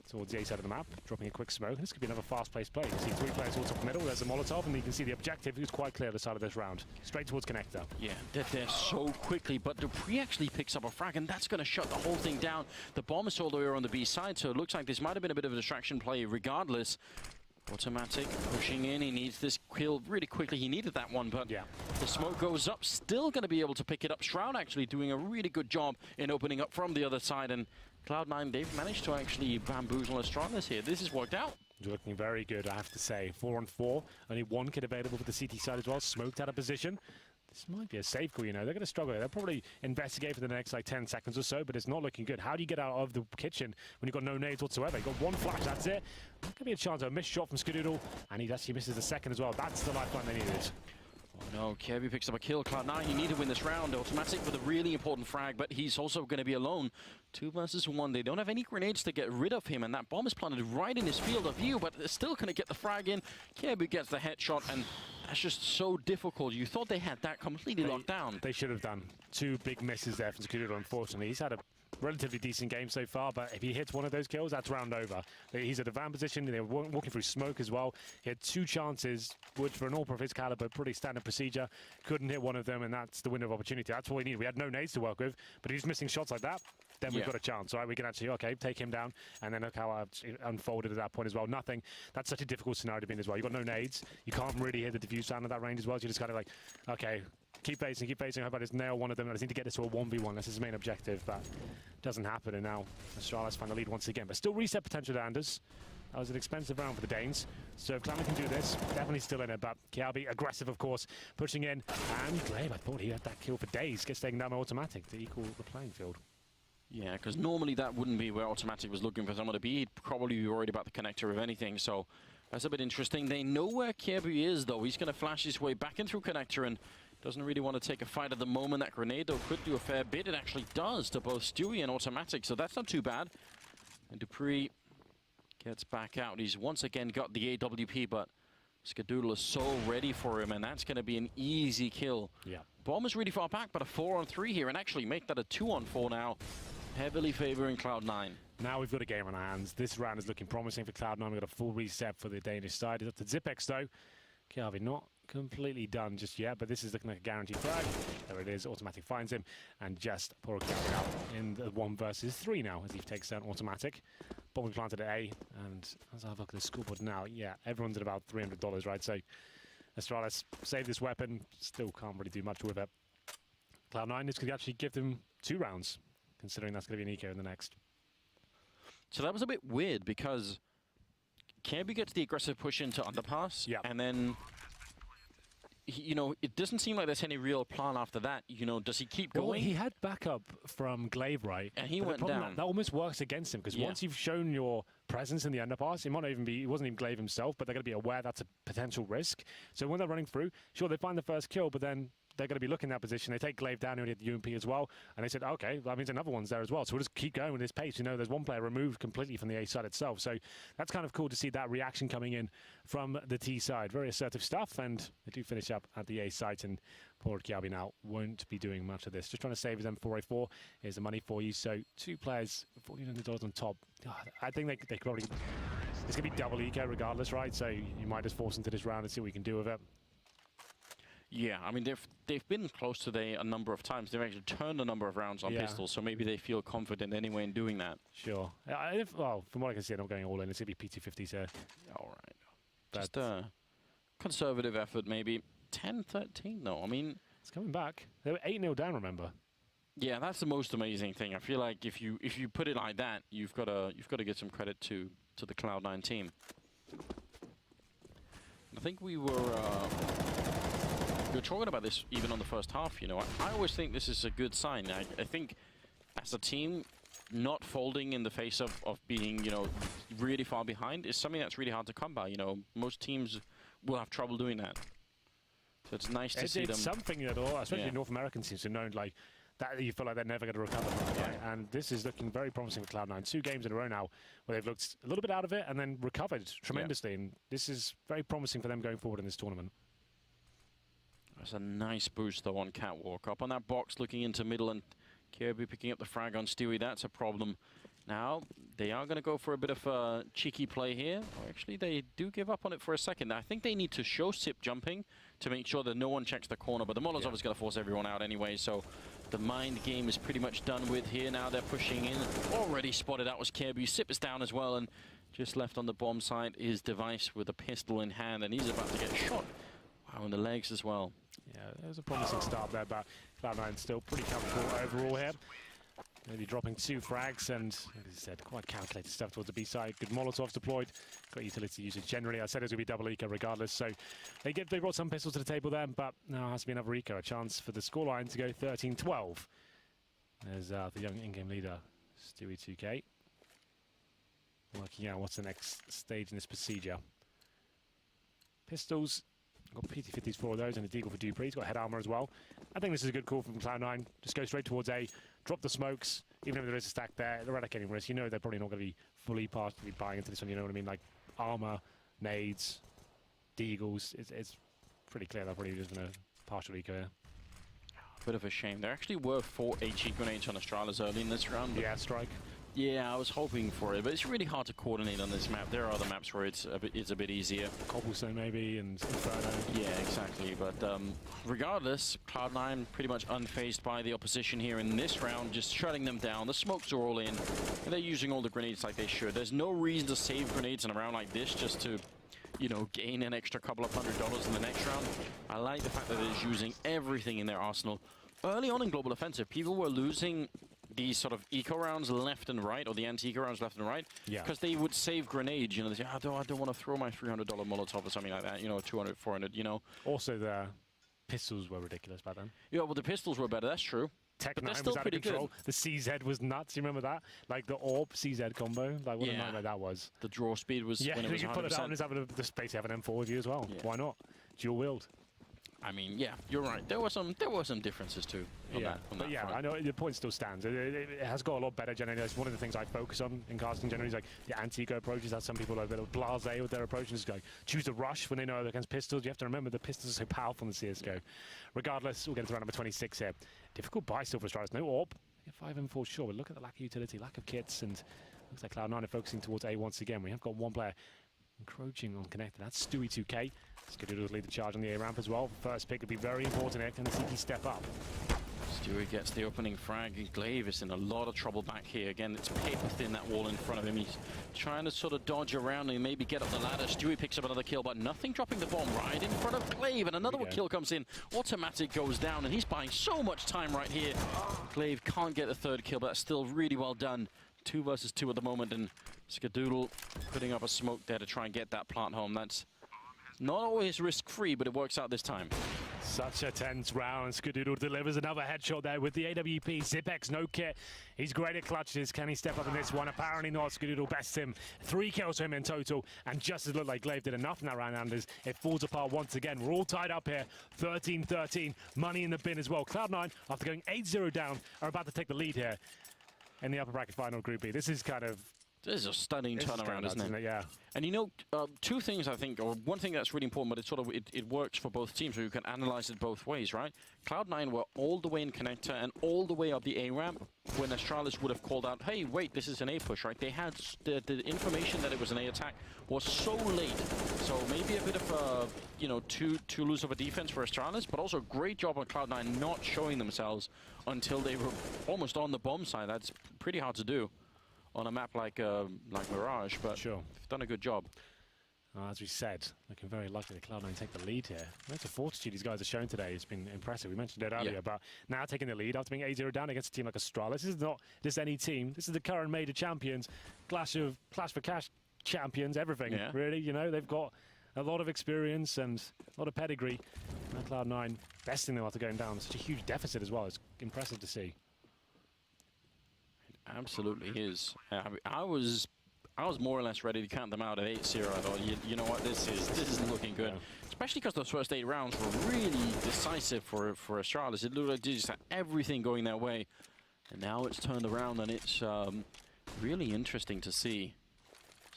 towards the A side of the map, dropping a quick smoke. This could be another fast-paced play. You can see 3 players towards the middle. There's a Molotov, and you can see the objective is quite clear at the side of this round. Straight towards connector. Yeah, they're there so quickly, but Dupree actually picks up a frag, and that's going to shut the whole thing down. The bomb is all the way on the B side, so it looks like this might have been a bit of a distraction play regardless. Automatic pushing in. He needs this kill really quickly. He needed that one, but the smoke goes up. Still going to be able to pick it up. Shroud actually doing a really good job in opening up from the other side. And Cloud9, they've managed to actually bamboozle Astralis here. This has worked out. Looking very good, I have to say. 4 on 4. Only 1 kid available for the CT side as well. Smoked out of position. This might be a safe call, you know. They're going to struggle. They'll probably investigate for the next, like, 10 seconds or so, but it's not looking good. How do you get out of the kitchen when you've got no nades whatsoever? You've got 1 flash, that's it. There could be a chance of a missed shot from Skadoodle, and he actually misses the second as well. That's the lifeline they needed. Oh no, Kirby picks up a kill. Cloud9, you need to win this round. Automatic with a really important frag, but he's also going to be alone. 2 versus 1. They don't have any grenades to get rid of him, and that bomb is planted right in his field of view, but they're still going to get the frag in. Kirby gets the headshot, and that's just so difficult. You thought they had that completely locked down. They should have done. 2 big misses there from Skadoodle, unfortunately. He's had a relatively decent game so far, but if he hits one of those kills, that's round over. He's at a van position. They're walking through smoke as well. He had 2 chances, which for an AWP of his caliber, pretty standard procedure. Couldn't hit one of them, and that's the window of opportunity. That's what we need. We had no nades to work with, but he's missing shots like that. Then we've got a chance, right? We can actually, take him down, and then look how it unfolded at that point as well. Nothing. That's such a difficult scenario to be in as well. You've got no nades. You can't really hit the diffuse sound at that range as well. So you just kind of like, okay, keep facing. I hope I just nail one of them. I just need to get this to a 1v1. That's his main objective, but doesn't happen. And now Astralis find the lead once again. But still reset potential to Anders. That was an expensive round for the Danes. So if Cloud9 can do this, definitely still in it. But Kiabi, aggressive, of course, pushing in. And Glaive, I thought he had that kill for days. Gets taken down by Automatic to equal the playing field. Yeah, because normally that wouldn't be where Automatic was looking for someone to be. He'd probably be worried about the connector, if anything. So that's a bit interesting. They know where Kirby is, though. He's going to flash his way back in through connector and doesn't really want to take a fight at the moment. That grenade, though, could do a fair bit. It actually does to both Stewie and Automatic, so that's not too bad. And Dupree gets back out. He's once again got the AWP, but Skadoodle is so ready for him, and that's going to be an easy kill. Yeah. Bomb is really far back, but a 4-on-3 here, and actually make that a 2-on-4 now. Heavily favoring Cloud9. Now we've got a game on our hands. This round is looking promising for Cloud9. We've got a full reset for the Danish side. It's up to Zipex, though. Kiavi not completely done just yet, but this is looking like a guaranteed frag. There it is, automatic finds him, and just poor Gary out in the 1 versus 3 now as he takes down automatic. Bomb planted at A, and as I have a look at the scoreboard now, yeah, everyone's at about $300, right? So Astralis save this weapon, still can't really do much with it. Cloud9 is going to actually give them 2 rounds, considering that's going to be an eco in the next. So that was a bit weird because Kirby gets the aggressive push into underpass, and then, you know, it doesn't seem like there's any real plan after that. You know, does he keep going? Well, he had backup from Glaive, right? And he went down. That almost works against him, because once you've shown your presence in the underpass, it might not even be, it wasn't even Glaive himself, but they're going to be aware that's a potential risk. So when they're running through, sure, they find the first kill, but then they're going to be looking in that position. They take Glaive down, who did the UMP as well, and they said, okay, that means another one's there as well. So we'll just keep going with this pace. You know, there's one player removed completely from the A side itself. So that's kind of cool to see that reaction coming in from the T side. Very assertive stuff, and they do finish up at the A site, and poor Kiabi now won't be doing much of this. Just trying to save his M4A4. Here's the money for you. So 2 players, $1,400 on top. God, I think they could probably, it's going to be double eco regardless, right? So you might just force into this round and see what you can do with it. Yeah, I mean, they've been close to a number of times. They've actually turned a number of rounds on pistols, so maybe they feel confident anyway in doing that. Sure. Well, from what I can see, I'm not going all in. It's going to be PT50s here. All right. Just a conservative effort, maybe. 10-13, though. I mean, it's coming back. They were 8-0 down, remember? Yeah, that's the most amazing thing. I feel like if you put it like that, you've got to get some credit to the Cloud9 team. I think we were talking about this even on the first half. You know, I always think this is a good sign. I think as a team, not folding in the face of being, you know, really far behind is something that's really hard to come by. You know, most teams will have trouble doing that. So it's nice to see them. It's something that all, especially North American teams, are known like that. You feel like they're never going to recover from it, right? And this is looking very promising for Cloud9. 2 games in a row now where they've looked a little bit out of it and then recovered tremendously. And this is very promising for them going forward in this tournament. That's a nice boost, though, on Catwalk. Up on that box, looking into middle, and Kirby picking up the frag on Stewie. That's a problem. Now, they are going to go for a bit of a cheeky play here. Or actually, they do give up on it for a second. I think they need to show SIP jumping to make sure that no one checks the corner. But the Molotov's going to force everyone out anyway, so the mind game is pretty much done with here. Now they're pushing in. Already spotted out was Kirby. SIP is down as well, and just left on the bomb site is Device with a pistol in hand, and he's about to get shot. Wow, in the legs as well. Yeah, there was a promising start there, but Cloud9 still pretty comfortable overall here. Maybe dropping 2 frags and, as I said, quite calculated stuff towards the B side. Good Molotovs deployed. Got utility usage generally. I said it was going to be double eco regardless. So they brought some pistols to the table there, but now it has to be another eco. A chance for the scoreline to go 13-12. There's the young in-game leader, Stewie 2K. Working out what's the next stage in this procedure. Pistols. Got PT50s for all those and a deagle for Dupree. He's got head armor as well. I think this is a good call from Cloud9. Just go straight towards A, drop the smokes. Even if there is a stack there, eradicating risk. You know they're probably not going to be fully partially buying into this one. You know what I mean? Like armor, nades, deagles. It's pretty clear they're probably just going to partial eco here. Bit of a shame. There actually were 4 HE grenades on Astralis early in this round. Yeah, strike. Yeah, I was hoping for it, but it's really hard to coordinate on this map. There are other maps where it's a bit easier. Cobblestone maybe, and Inferno. Yeah, exactly. But regardless, Cloud9 pretty much unfazed by the opposition here in this round, just shutting them down. The smokes are all in, and they're using all the grenades like they should. There's no reason to save grenades in a round like this just to, you know, gain an extra couple of $100 in the next round. I like the fact that they're using everything in their arsenal. Early on in Global Offensive, people were losing these sort of eco rounds left and right, or the anti-eco rounds left and right, because they would save grenades. You know, they say, I don't want to throw my $300 Molotov or something like that. You know, 200, 400. You know. Also, the pistols were ridiculous back then. Yeah, well, the pistols were better. That's true. Tech9 was out of control. The CZ was nuts. You remember that? Like the AWP CZ combo. Like what a nightmare that was. The draw speed was. Yeah, when it was you 100%. put it out and just have the space to have an M4 with you as well. Yeah. Why not? Dual wield. I mean, yeah, you're right. There were some differences too. On that but yeah, front. I know the point still stands. It has got a lot better generally. That's one of the things I focus on in casting generally. Is like the anti-eco approaches. That some people are a bit of blasé with their approach and just go choose the rush when they know they're against pistols. You have to remember the pistols are so powerful in the CS:GO. Regardless, we'll get to round number 26 here. Difficult buy still for Astralis. No AWP. 5 and 4 sure. But look at the lack of utility, lack of kits, and looks like Cloud9 are focusing towards A once again. We have got one player Encroaching on connector. That's Stewie 2K. Skadoodle lead the charge on the A ramp as well. First pick would be very important here. Can the CT step up? Stewie gets the opening frag, and Glaive is in a lot of trouble back here. Again, it's paper thin, that wall in front of him. He's trying to sort of dodge around and maybe get up the ladder. Stewie picks up another kill, but nothing, dropping the bomb right in front of Glaive, and another kill comes in. Automatic goes down, and he's buying so much time right here. Glaive can't get the third kill, but that's still really well done. 2 versus 2 at the moment, and Skadoodle putting up a smoke there to try and get that plant home. That's not always risk-free, but it works out this time. Such a tense round. Skadoodle delivers another headshot there with the AWP. Zipex, no kit. He's great at clutches. Can he step up in this one? Apparently not. Skadoodle bests him. 3 kills for him in total. And just as it looked like Glaive did enough in that round, Anders, it falls apart once again. We're all tied up here. 13-13. Money in the bin as well. Cloud9, after going 8-0 down, are about to take the lead here in the upper bracket final Group B. This is kind of... This is a stunning turnaround, isn't it? Yeah. And you know, 2 things I think, or one thing that's really important, but it works for both teams, so you can analyze it both ways, right? Cloud9 were all the way in connector and all the way up the A ramp when Astralis would have called out, hey, wait, this is an A push, right? They had the information that it was an A attack was so late, so maybe a bit of a, you know, too loose of a defense for Astralis, but also a great job on Cloud9 not showing themselves until they were almost on the bomb side. That's pretty hard to do on a map like Mirage, but sure, they've done a good job. As we said, looking very likely that Cloud9 take the lead here. That's a fortitude these guys have shown today. It's been impressive. We mentioned it earlier, but now taking the lead after being 8-0 down against a team like Astralis. This is not just any team. This is the current major champions, Clash for Cash champions, everything, really. You know, they've got a lot of experience and a lot of pedigree. And Cloud9 besting them after going down. Such a huge deficit as well. It's impressive to see. Absolutely is. I was more or less ready to count them out at 8-0. I thought, you know what, this isn't looking good. Yeah. Especially because those first 8 rounds were really decisive for Astralis. It looked like they just had everything going their way. And now it's turned around, and it's really interesting to see.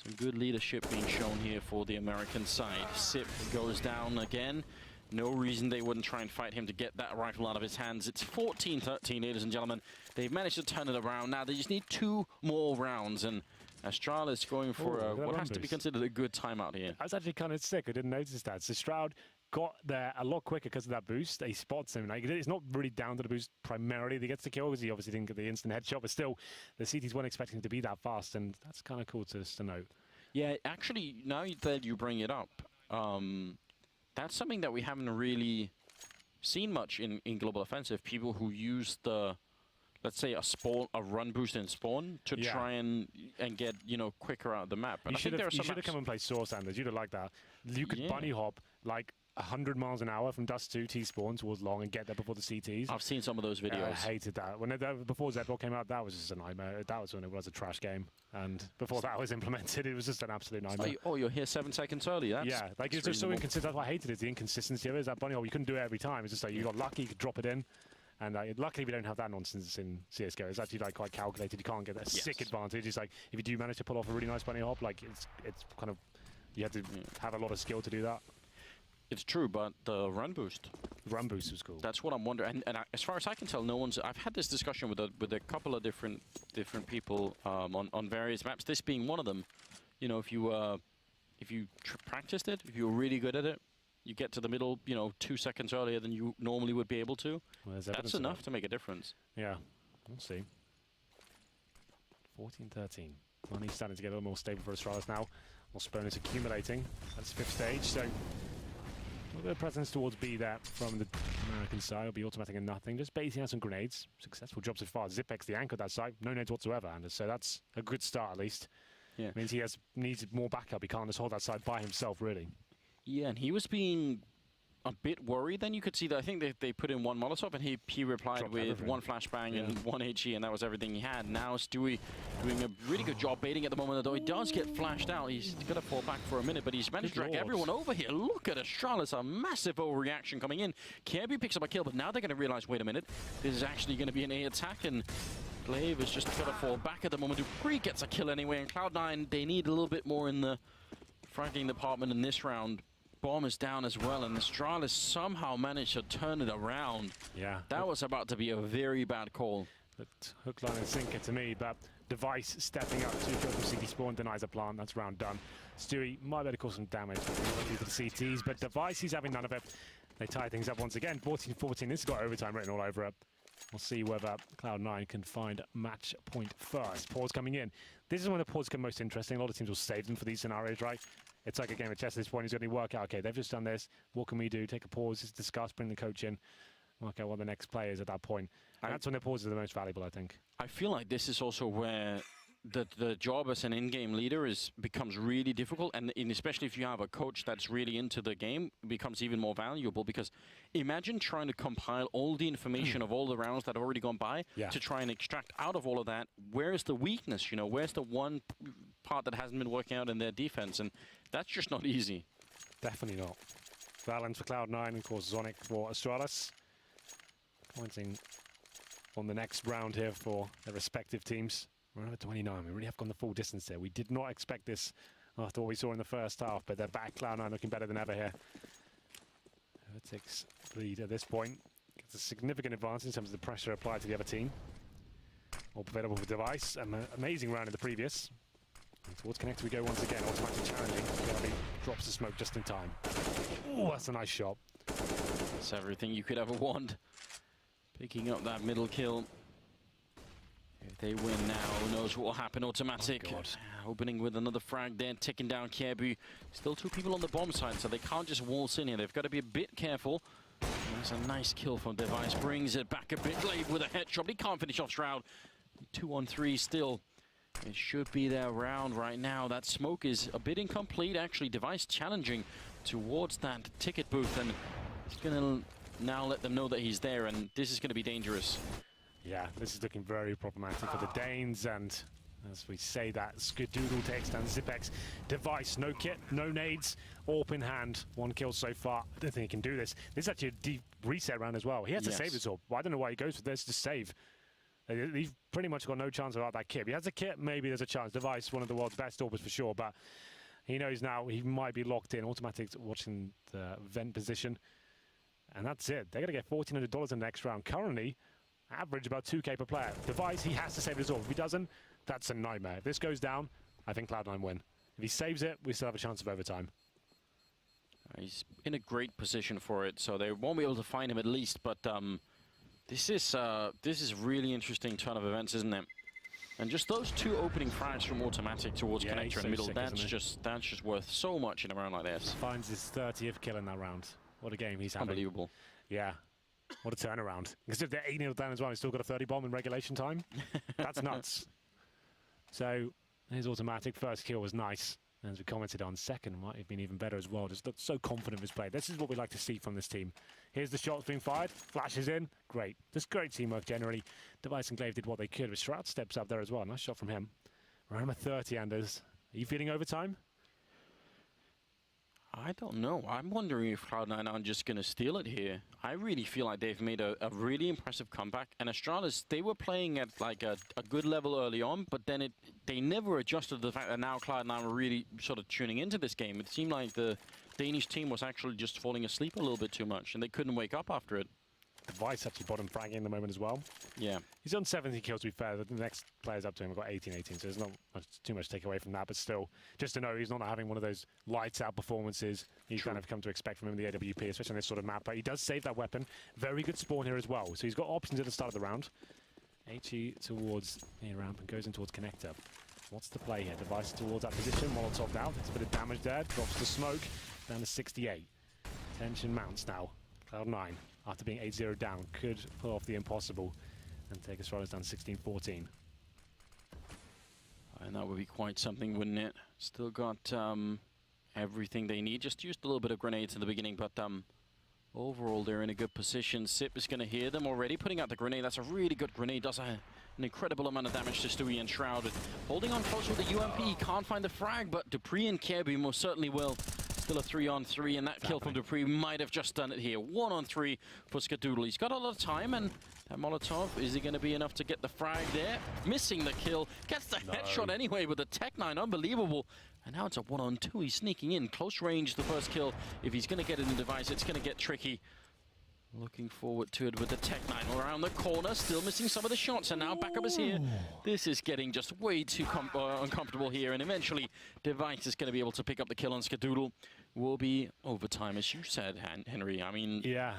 Some good leadership being shown here for the American side. Sip goes down again. No reason they wouldn't try and fight him to get that rifle out of his hands. It's 14-13, ladies and gentlemen. They've managed to turn it around. Now they just need 2 more rounds, and Astralis going for what has to be considered a good timeout here. I was actually kind of sick. I didn't notice that. So Stroud got there a lot quicker because of that boost. He spots him. Like, it's not really down to the boost primarily that he gets the kill, because he obviously didn't get the instant headshot, but still, the CTs weren't expecting him to be that fast, and that's kind of cool to note. Yeah, actually, now that you bring it up, that's something that we haven't really seen much in Global Offensive. People who use the, let's say, a run boost in spawn to try and get, you know, quicker out of the map. And you should have come and played Source, Anders. You'd have liked that. You could bunny hop like 100 miles an hour from Dust 2 T-spawn towards Long and get there before the CTs. I've seen some of those videos. I hated that. Before Zedball came out, that was just a nightmare. That was when it was a trash game. And before that was implemented, it was just an absolute nightmare. Oh, you're here 7 seconds early. That's, yeah, like it's just so inconsistent. That's what I hated, is the inconsistency of it. Is that bunny hop, you couldn't do it every time. It's just like you got lucky, you could drop it in. And luckily we don't have that nonsense in CSGO. It's actually like quite calculated. You can't get that sick advantage. It's like if you do manage to pull off a really nice bunny hop, like it's kind of, you have to have a lot of skill to do that. It's true, but the run boost. Run boost was cool. That's what I'm wondering. And as far as I can tell, no one's. I've had this discussion with a couple of different people on various maps. This being one of them. You know, if you practiced it, if you were really good at it, you get to the middle, you know, 2 seconds earlier than you normally would be able to. Well, that's enough to make a difference. Yeah, we'll see. 14-13. Money's starting to get a little more stable for Astralis now. More spawn is accumulating. That's 5th stage, so a little bit of presence towards B there from the American side. It'll be automatic and nothing. Just basing out some grenades. Successful job so far. Zipex the anchor that side. No nades whatsoever, Anders. So that's a good start at least. Yeah. Means he needs more backup. He can't just hold that side by himself, really. Yeah, and he was being a bit worried. Then you could see that I think they put in 1 Molotov, and he replied with 1 flashbang and 1 HE, and that was everything he had. Now Stewie doing a really good job baiting at the moment, although he does get flashed out. He's going to fall back for a minute, but he's managed to drag everyone over here. Look at Astralis, a massive overreaction coming in. Kirby picks up a kill, but now they're going to realize, wait a minute, this is actually going to be an A attack, and Glaive is just going to fall back at the moment. Dupree gets a kill anyway, and Cloud9, they need a little bit more in the fragging department in this round. Bomb is down as well, and Astralis somehow managed to turn it around. Yeah. That was about to be a very bad call. Looked hook, line, and sinker to me, but Device stepping up. 2 kills from CT spawn, denies a plant. That's round done. Stewie might be able to cause some damage due to the CTs, but Device, he's having none of it. They tie things up once again. 14-14. This has got overtime written all over it. We'll see whether Cloud9 can find match point first. Pause coming in. This is when the pause become most interesting. A lot of teams will save them for these scenarios, right? It's like a game of chess at this point. He's going to work out, okay, they've just done this. What can we do? Take a pause, just discuss, bring the coach in. Work out what the next play is at that point. And that's when the pauses are the most valuable, I think. I feel like this is also where the job as an in-game leader becomes really difficult, and especially if you have a coach that's really into the game, it becomes even more valuable, because imagine trying to compile all the information of all the rounds that have already gone by to try and extract out of all of that, where's the weakness, you know, where's the one part that hasn't been working out in their defense, and that's just not easy. Definitely not. Balance for Cloud9, and of course Zonic for Astralis. Pointing on the next round here for their respective teams. We're over 29. We really have gone the full distance there. We did not expect this after what we saw in the first half, but they're back. Cloud9 looking better than ever here. Whoever takes lead at this point gets a significant advance in terms of the pressure applied to the other team. All available for Device. Amazing round in the previous. And towards Connector we go once again. Automatic challenging. Kelly drops the smoke just in time. Oh, that's a nice shot. That's everything you could ever want. Picking up that middle kill. If they win now, who knows what will happen. Automatic. Opening with another frag there, ticking down Kiebu. Still 2 people on the bomb side, so they can't just waltz in here. They've got to be a bit careful. And that's a nice kill from Device. Brings it back a bit late with a headshot, but he can't finish off Shroud. 2-on-3 still. It should be their round right now. That smoke is a bit incomplete, actually. Device challenging towards that ticket booth, and he's going to now let them know that he's there, and this is going to be dangerous. Yeah, this is looking very problematic for the Danes, and as we say that, Skadoodle takes down Zipex. Device, no kit, no nades, AWP in hand. 1 kill so far. I don't think he can do this. This is actually a deep reset round as well. He has to save this AWP. Well, I don't know why he goes for this to save. He's pretty much got no chance without that kit. If he has a kit, maybe there's a chance. Device, one of the world's best AWPers for sure, but he knows now he might be locked in. Automatic watching the vent position. And that's it. They're going to get $1,400 in the next round. Currently, average about 2K per player. Device, he has to save his AWP. If he doesn't, that's a nightmare. If this goes down, I think Cloud9 win. If he saves it, we still have a chance of overtime. He's in a great position for it, so they won't be able to find him at least. But this is really interesting turn of events, isn't it? And just those 2 opening frags from Automatic towards Connector in the middle, that's just worth so much in a round like this. Finds his 30th kill in that round. What a game he's having. Unbelievable. Yeah. What a turnaround. Because if they're 8-0 down as well, he's still got a 30 bomb in regulation time. That's nuts. So, his Automatic first kill was nice. And as we commented on, second might have been even better as well. Just looked so confident in his play. This is what we like to see from this team. Here's the shots being fired. Flashes in. Great. Just great teamwork generally. Device and Glaive did what they could. But Shroud steps up there as well. Nice shot from him. Round number 30, Anders. Are you feeling overtime? I don't know. I'm wondering if Cloud9 are just going to steal it here. I really feel like they've made a really impressive comeback. And Astralis, they were playing at like a good level early on, but then they never adjusted to the fact that now Cloud9 were really sort of tuning into this game. It seemed like the Danish team was actually just falling asleep a little bit too much, and they couldn't wake up after it. Device actually bottom fragging in the moment as well. Yeah. He's on 17 kills, to be fair. The next players up to him have got 18, so there's not too much to take away from that. But still, just to know he's not having one of those lights-out performances you kind of come to expect from him in the AWP, especially on this sort of map. But he does save that weapon. Very good spawn here as well. So he's got options at the start of the round. HE towards the ramp and goes in towards Connector. What's the play here? Device towards that position. Molotov out. There's a bit of damage there. Drops the smoke. Down to 68. Tension mounts now. Cloud9, after being 8-0 down, could pull off the impossible and take Astralis down 16-14. And that would be quite something, wouldn't it? Still got everything they need. Just used a little bit of grenades in the beginning, but overall they're in a good position. Sip is going to hear them already, putting out the grenade. That's a really good grenade. Does an incredible amount of damage to Stewie and Shroud. Holding on close with the UMP. Can't find the frag, but Dupree and Kiebu most certainly will. Still a 3-on-3, and that kill from Dupree might have just done it here. 1-on-3 for Skadoodle. He's got a lot of time, and that Molotov, is he going to be enough to get the frag there? Missing the kill. Gets the headshot anyway with the Tech9. Unbelievable. And now it's a 1-on-2. He's sneaking in. Close range, the first kill. If he's going to get it in Device, it's going to get tricky. Looking forward to it with the Tech9 around the corner, still missing some of the shots, and now backup is here. This is getting just way too uncomfortable here, and eventually Device is going to be able to pick up the kill on Skadoodle. Will be overtime, as you said, Henry. I mean... Yeah.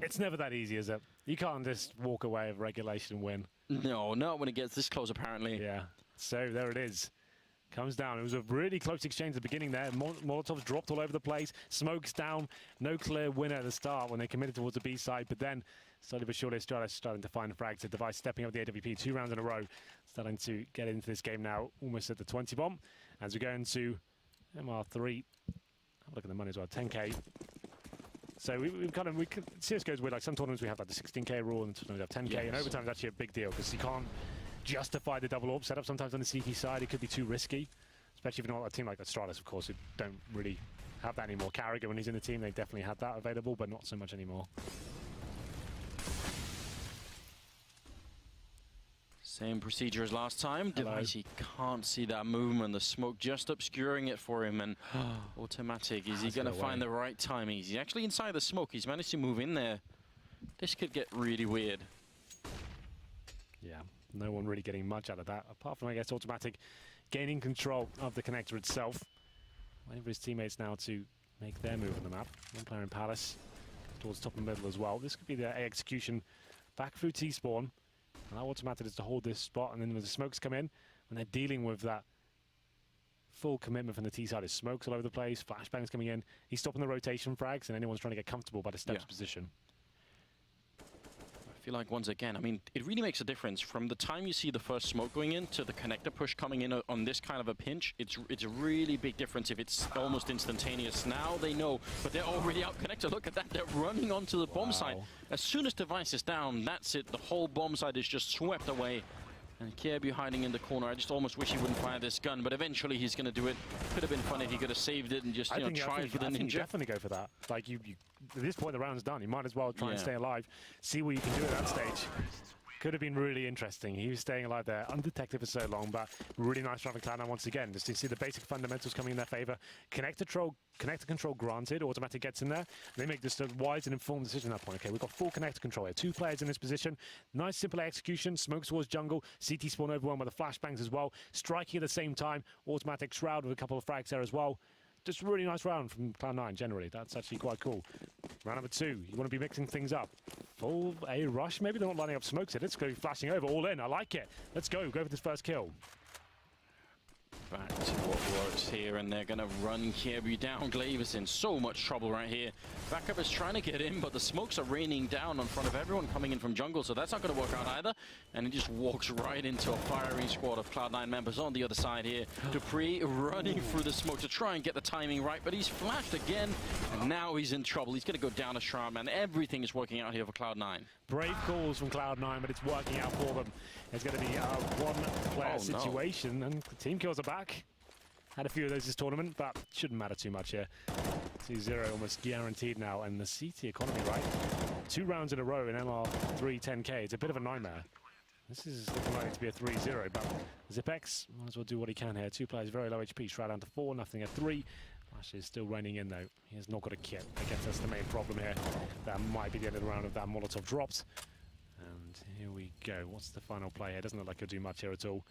It's never that easy, is it? You can't just walk away with regulation and win. No, not when it gets this close, apparently. Yeah. So there it is. Comes down. It was a really close exchange at the beginning there. Molotovs dropped all over the place. Smokes down. No clear winner at the start when they committed towards the B side. But then, slowly but surely, Astralis starting to find frags. The Device stepping up the AWP 2 rounds in a row. Starting to get into this game now, almost at the 20 bomb. As we go into MR3. Have a look at the money as well. 10K. So CS goes with, like, some tournaments we have like the 16K rule, and sometimes we have 10K. Yes. And overtime is actually a big deal because you can't justify the double AWP setup. Sometimes on the CT side, it could be too risky, especially if you're not a team like Astralis, of course, who don't really have that anymore. Carragher, when he's in the team, they definitely had that available, but not so much anymore. Same procedure as last time. Device, he can't see that movement. The smoke just obscuring it for him, and automatic. Is he going to find the right timing? He's actually inside the smoke. He's managed to move in there. This could get really weird. Yeah. No one really getting much out of that, apart from, I guess, automatic gaining control of the connector itself. Waiting for his teammates now to make their move on the map. One player in Palace towards top and middle as well. This could be the A execution back through T-spawn. And that automatic is to hold this spot, and then when the smokes come in, when they're dealing with that full commitment from the T side, is smokes all over the place, flashbangs coming in. He's stopping the rotation frags, and anyone's trying to get comfortable by the steps position. I feel like, once again, I mean, it really makes a difference from the time you see the first smoke going in to the connector push coming in on this kind of a pinch. It's a really big difference if it's almost instantaneous. Now they know, but they're already out connector. Look at that, they're running onto the bomb site. As soon as Device is down, that's it. The whole bomb site is just swept away. And Kjaerbye hiding in the corner. I just almost wish he wouldn't fire this gun, but eventually he's going to do it. Could have been fun if he could have saved it and just tried for the ninja. Definitely go for that. Like you, at this point the round's done. You might as well try and stay alive. See what you can do at that stage. Could have been really interesting. He was staying alive there, undetected for so long, but really nice round for Cloud9 once again. Just to see the basic fundamentals coming in their favor. Connector control granted. Automatic gets in there. They make just a wise and informed decision at that point. Okay, we've got full connector control here. 2 players in this position. Nice, simple execution. Smokes towards jungle. CT spawn overwhelmed by the flashbangs as well. Striking at the same time. Automatic shroud with a couple of frags there as well. Just a really nice round from Cloud9 generally. That's actually quite cool. Round number 2. You want to be mixing things up. Full A rush. Maybe they're not lining up smokes here. It's going to be flashing over. All in. I like it. Let's go. Go for this first kill. Back to what works here, and they're going to run Kjaerbye down. Glaive is in so much trouble right here. Backup is trying to get in, but the smokes are raining down in front of everyone coming in from jungle, so that's not going to work out either. And he just walks right into a firing squad of Cloud9 members on the other side here. dupreeh running through the smoke to try and get the timing right, but he's flashed again, and now he's in trouble. He's going to go down a shroud, man. Everything is working out here for Cloud9. Brave calls from Cloud9, but it's working out for them. It's going to be a one-player situation, and the team kills are back. Had a few of those this tournament, but shouldn't matter too much here. 2-0 almost guaranteed now, and the CT economy, right? 2 rounds in a row in MR3 10K. It's a bit of a nightmare. This is looking like to be a 3-0, but Zipex might as well do what he can here. 2 players, very low HP. Shroud down to 4, nothing at 3. Flash is still raining in, though. He has not got a kit. I guess that's the main problem here. That might be the end of the round if that Molotov drops. And here we go. What's the final play here? Doesn't look like he'll do much here at all.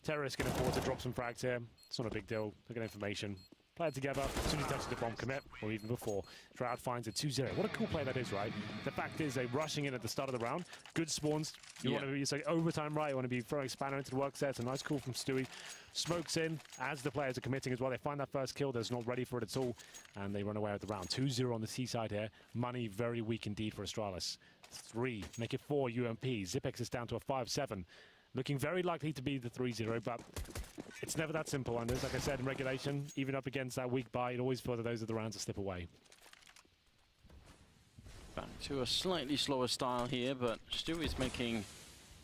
Terrorist can afford to drop some frags here. It's not a big deal. Look at information. Play it together. As soon as he touches the bomb commit, or even before, Shroud finds a 2-0. What a cool play that is, right? The fact is, they're rushing in at the start of the round. Good spawns. You want to be, it's like overtime, right? You want to be throwing spanner into the work set. It's a nice call from Stewie. Smokes in as the players are committing as well. They find that first kill. They're not ready for it at all. And they run away with the round. 2-0 on the C side here. Money very weak indeed for Astralis. 3. Make it 4 UMP. Zipex is down to a 5-7. Looking very likely to be the 3-0, but it's never that simple, Anders. Like I said, in regulation, even up against that weak buy, it always feels that those are the rounds that slip away. Back to a slightly slower style here, but Stewie's making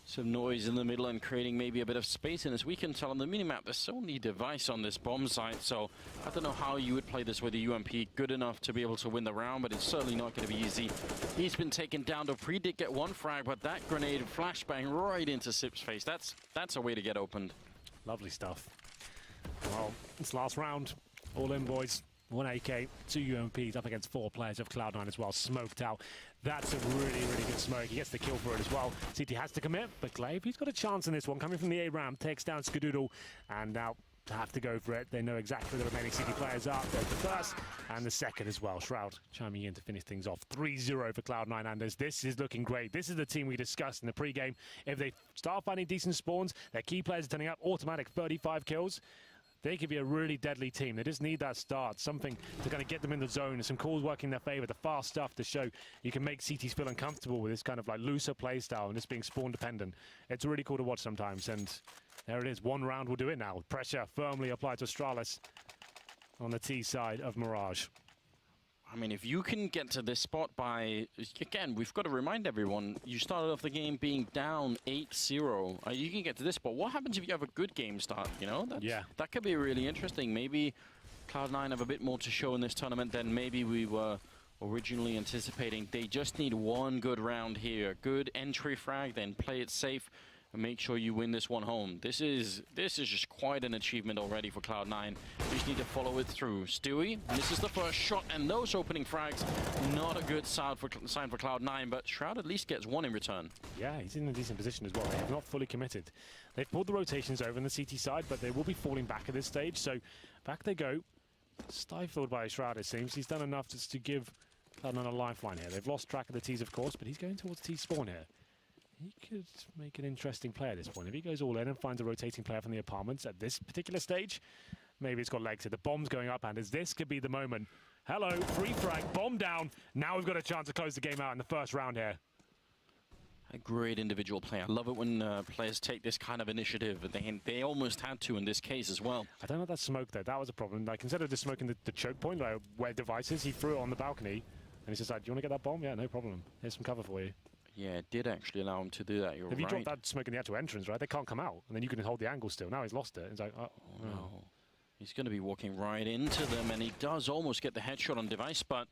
some noise in the middle and creating maybe a bit of space. And as we can tell on the minimap, there's only Device on this bomb site, so I don't know how you would play this with a UMP good enough to be able to win the round, but it's certainly not going to be easy. He's been taken down. dupreeh did get 1 frag, but that grenade flashbang right into Sip's face. That's a way to get opened. Lovely stuff. Well, it's last round. All in, boys. 1 AK, 2 UMPs up against 4 players of Cloud9 as well, smoked out. That's a really, really good smoke. He gets the kill for it as well. CT has to commit, but Glaive, he's got a chance in this one. Coming from the A ramp, takes down Skadoodle, and now have to go for it. They know exactly where the remaining CT players are. There's the first and the second as well. Shroud chiming in to finish things off. 3-0 for Cloud9 Anders. This is looking great. This is the team we discussed in the pre-game. If they start finding decent spawns, their key players are turning up, automatic 35 kills. They could be a really deadly team. They just need that start, something to kind of get them in the zone, some calls working in their favor, the fast stuff to show you can make CTs feel uncomfortable with this kind of like looser play style and just being spawn dependent. It's really cool to watch sometimes, and there it is. One round will do it now. Pressure firmly applied to Astralis on the T side of Mirage. I mean, if you can get to this spot by, again, we've got to remind everyone, you started off the game being down 8-0. You can get to this spot. What happens if you have a good game start, you know? That could be really interesting. Maybe Cloud9 have a bit more to show in this tournament than maybe we were originally anticipating. They just need one good round here. Good entry frag, then play it safe and make sure you win this one home. This is just quite an achievement already for Cloud9. You just need to follow it through. Stewie misses the first shot, and those opening frags, not a good sign for Cloud9, but Shroud at least gets one in return. Yeah, he's in a decent position as well. They have not fully committed. They've pulled the rotations over on the CT side, but they will be falling back at this stage, so back they go. Stifled by Shroud, it seems. He's done enough just to give Cloud9 a lifeline here. They've lost track of the T's, of course, but he's going towards T spawn here. He could make an interesting play at this point. If he goes all in and finds a rotating player from the apartments at this particular stage, maybe it's got legs here. The bomb's going up, and as this could be the moment. Hello, free frag, bomb down. Now we've got a chance to close the game out in the first round here. A great individual play. I love it when players take this kind of initiative. They almost had to in this case as well. I don't know that smoke, though. That was a problem. Like, instead of just smoking the choke point, like where devices, he threw it on the balcony. And he's just like, do you want to get that bomb? Yeah, no problem. Here's some cover for you. Yeah, it did actually allow him to do that. You're right. If you drop that smoke in the actual entrance, right, they can't come out. And then you can hold the angle still. Now he's lost it. It's like, oh, no. He's going to be walking right into them, and he does almost get the headshot on device, but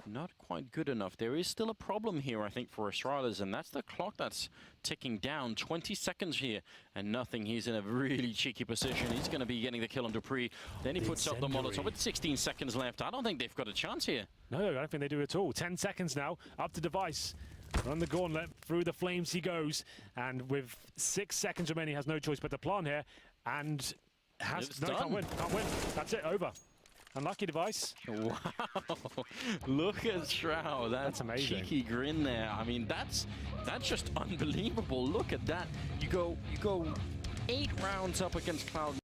not quite good enough. There is still a problem here, I think, for Astralis, and that's the clock that's ticking down. 20 seconds here, and nothing. He's in a really cheeky position. He's going to be getting the kill on Dupree. Then he puts up the Molotov with 16 seconds left. I don't think they've got a chance here. No, I don't think they do at all. 10 seconds now, up to device. Run the gauntlet, through the flames he goes, and with 6 seconds remaining, has no choice but to plant here, and can't win. That's it, over. Unlucky device. Wow, look at Shroud. That's amazing. Cheeky grin there. I mean, that's just unbelievable. Look at that. You go 8 rounds up against Cloud9.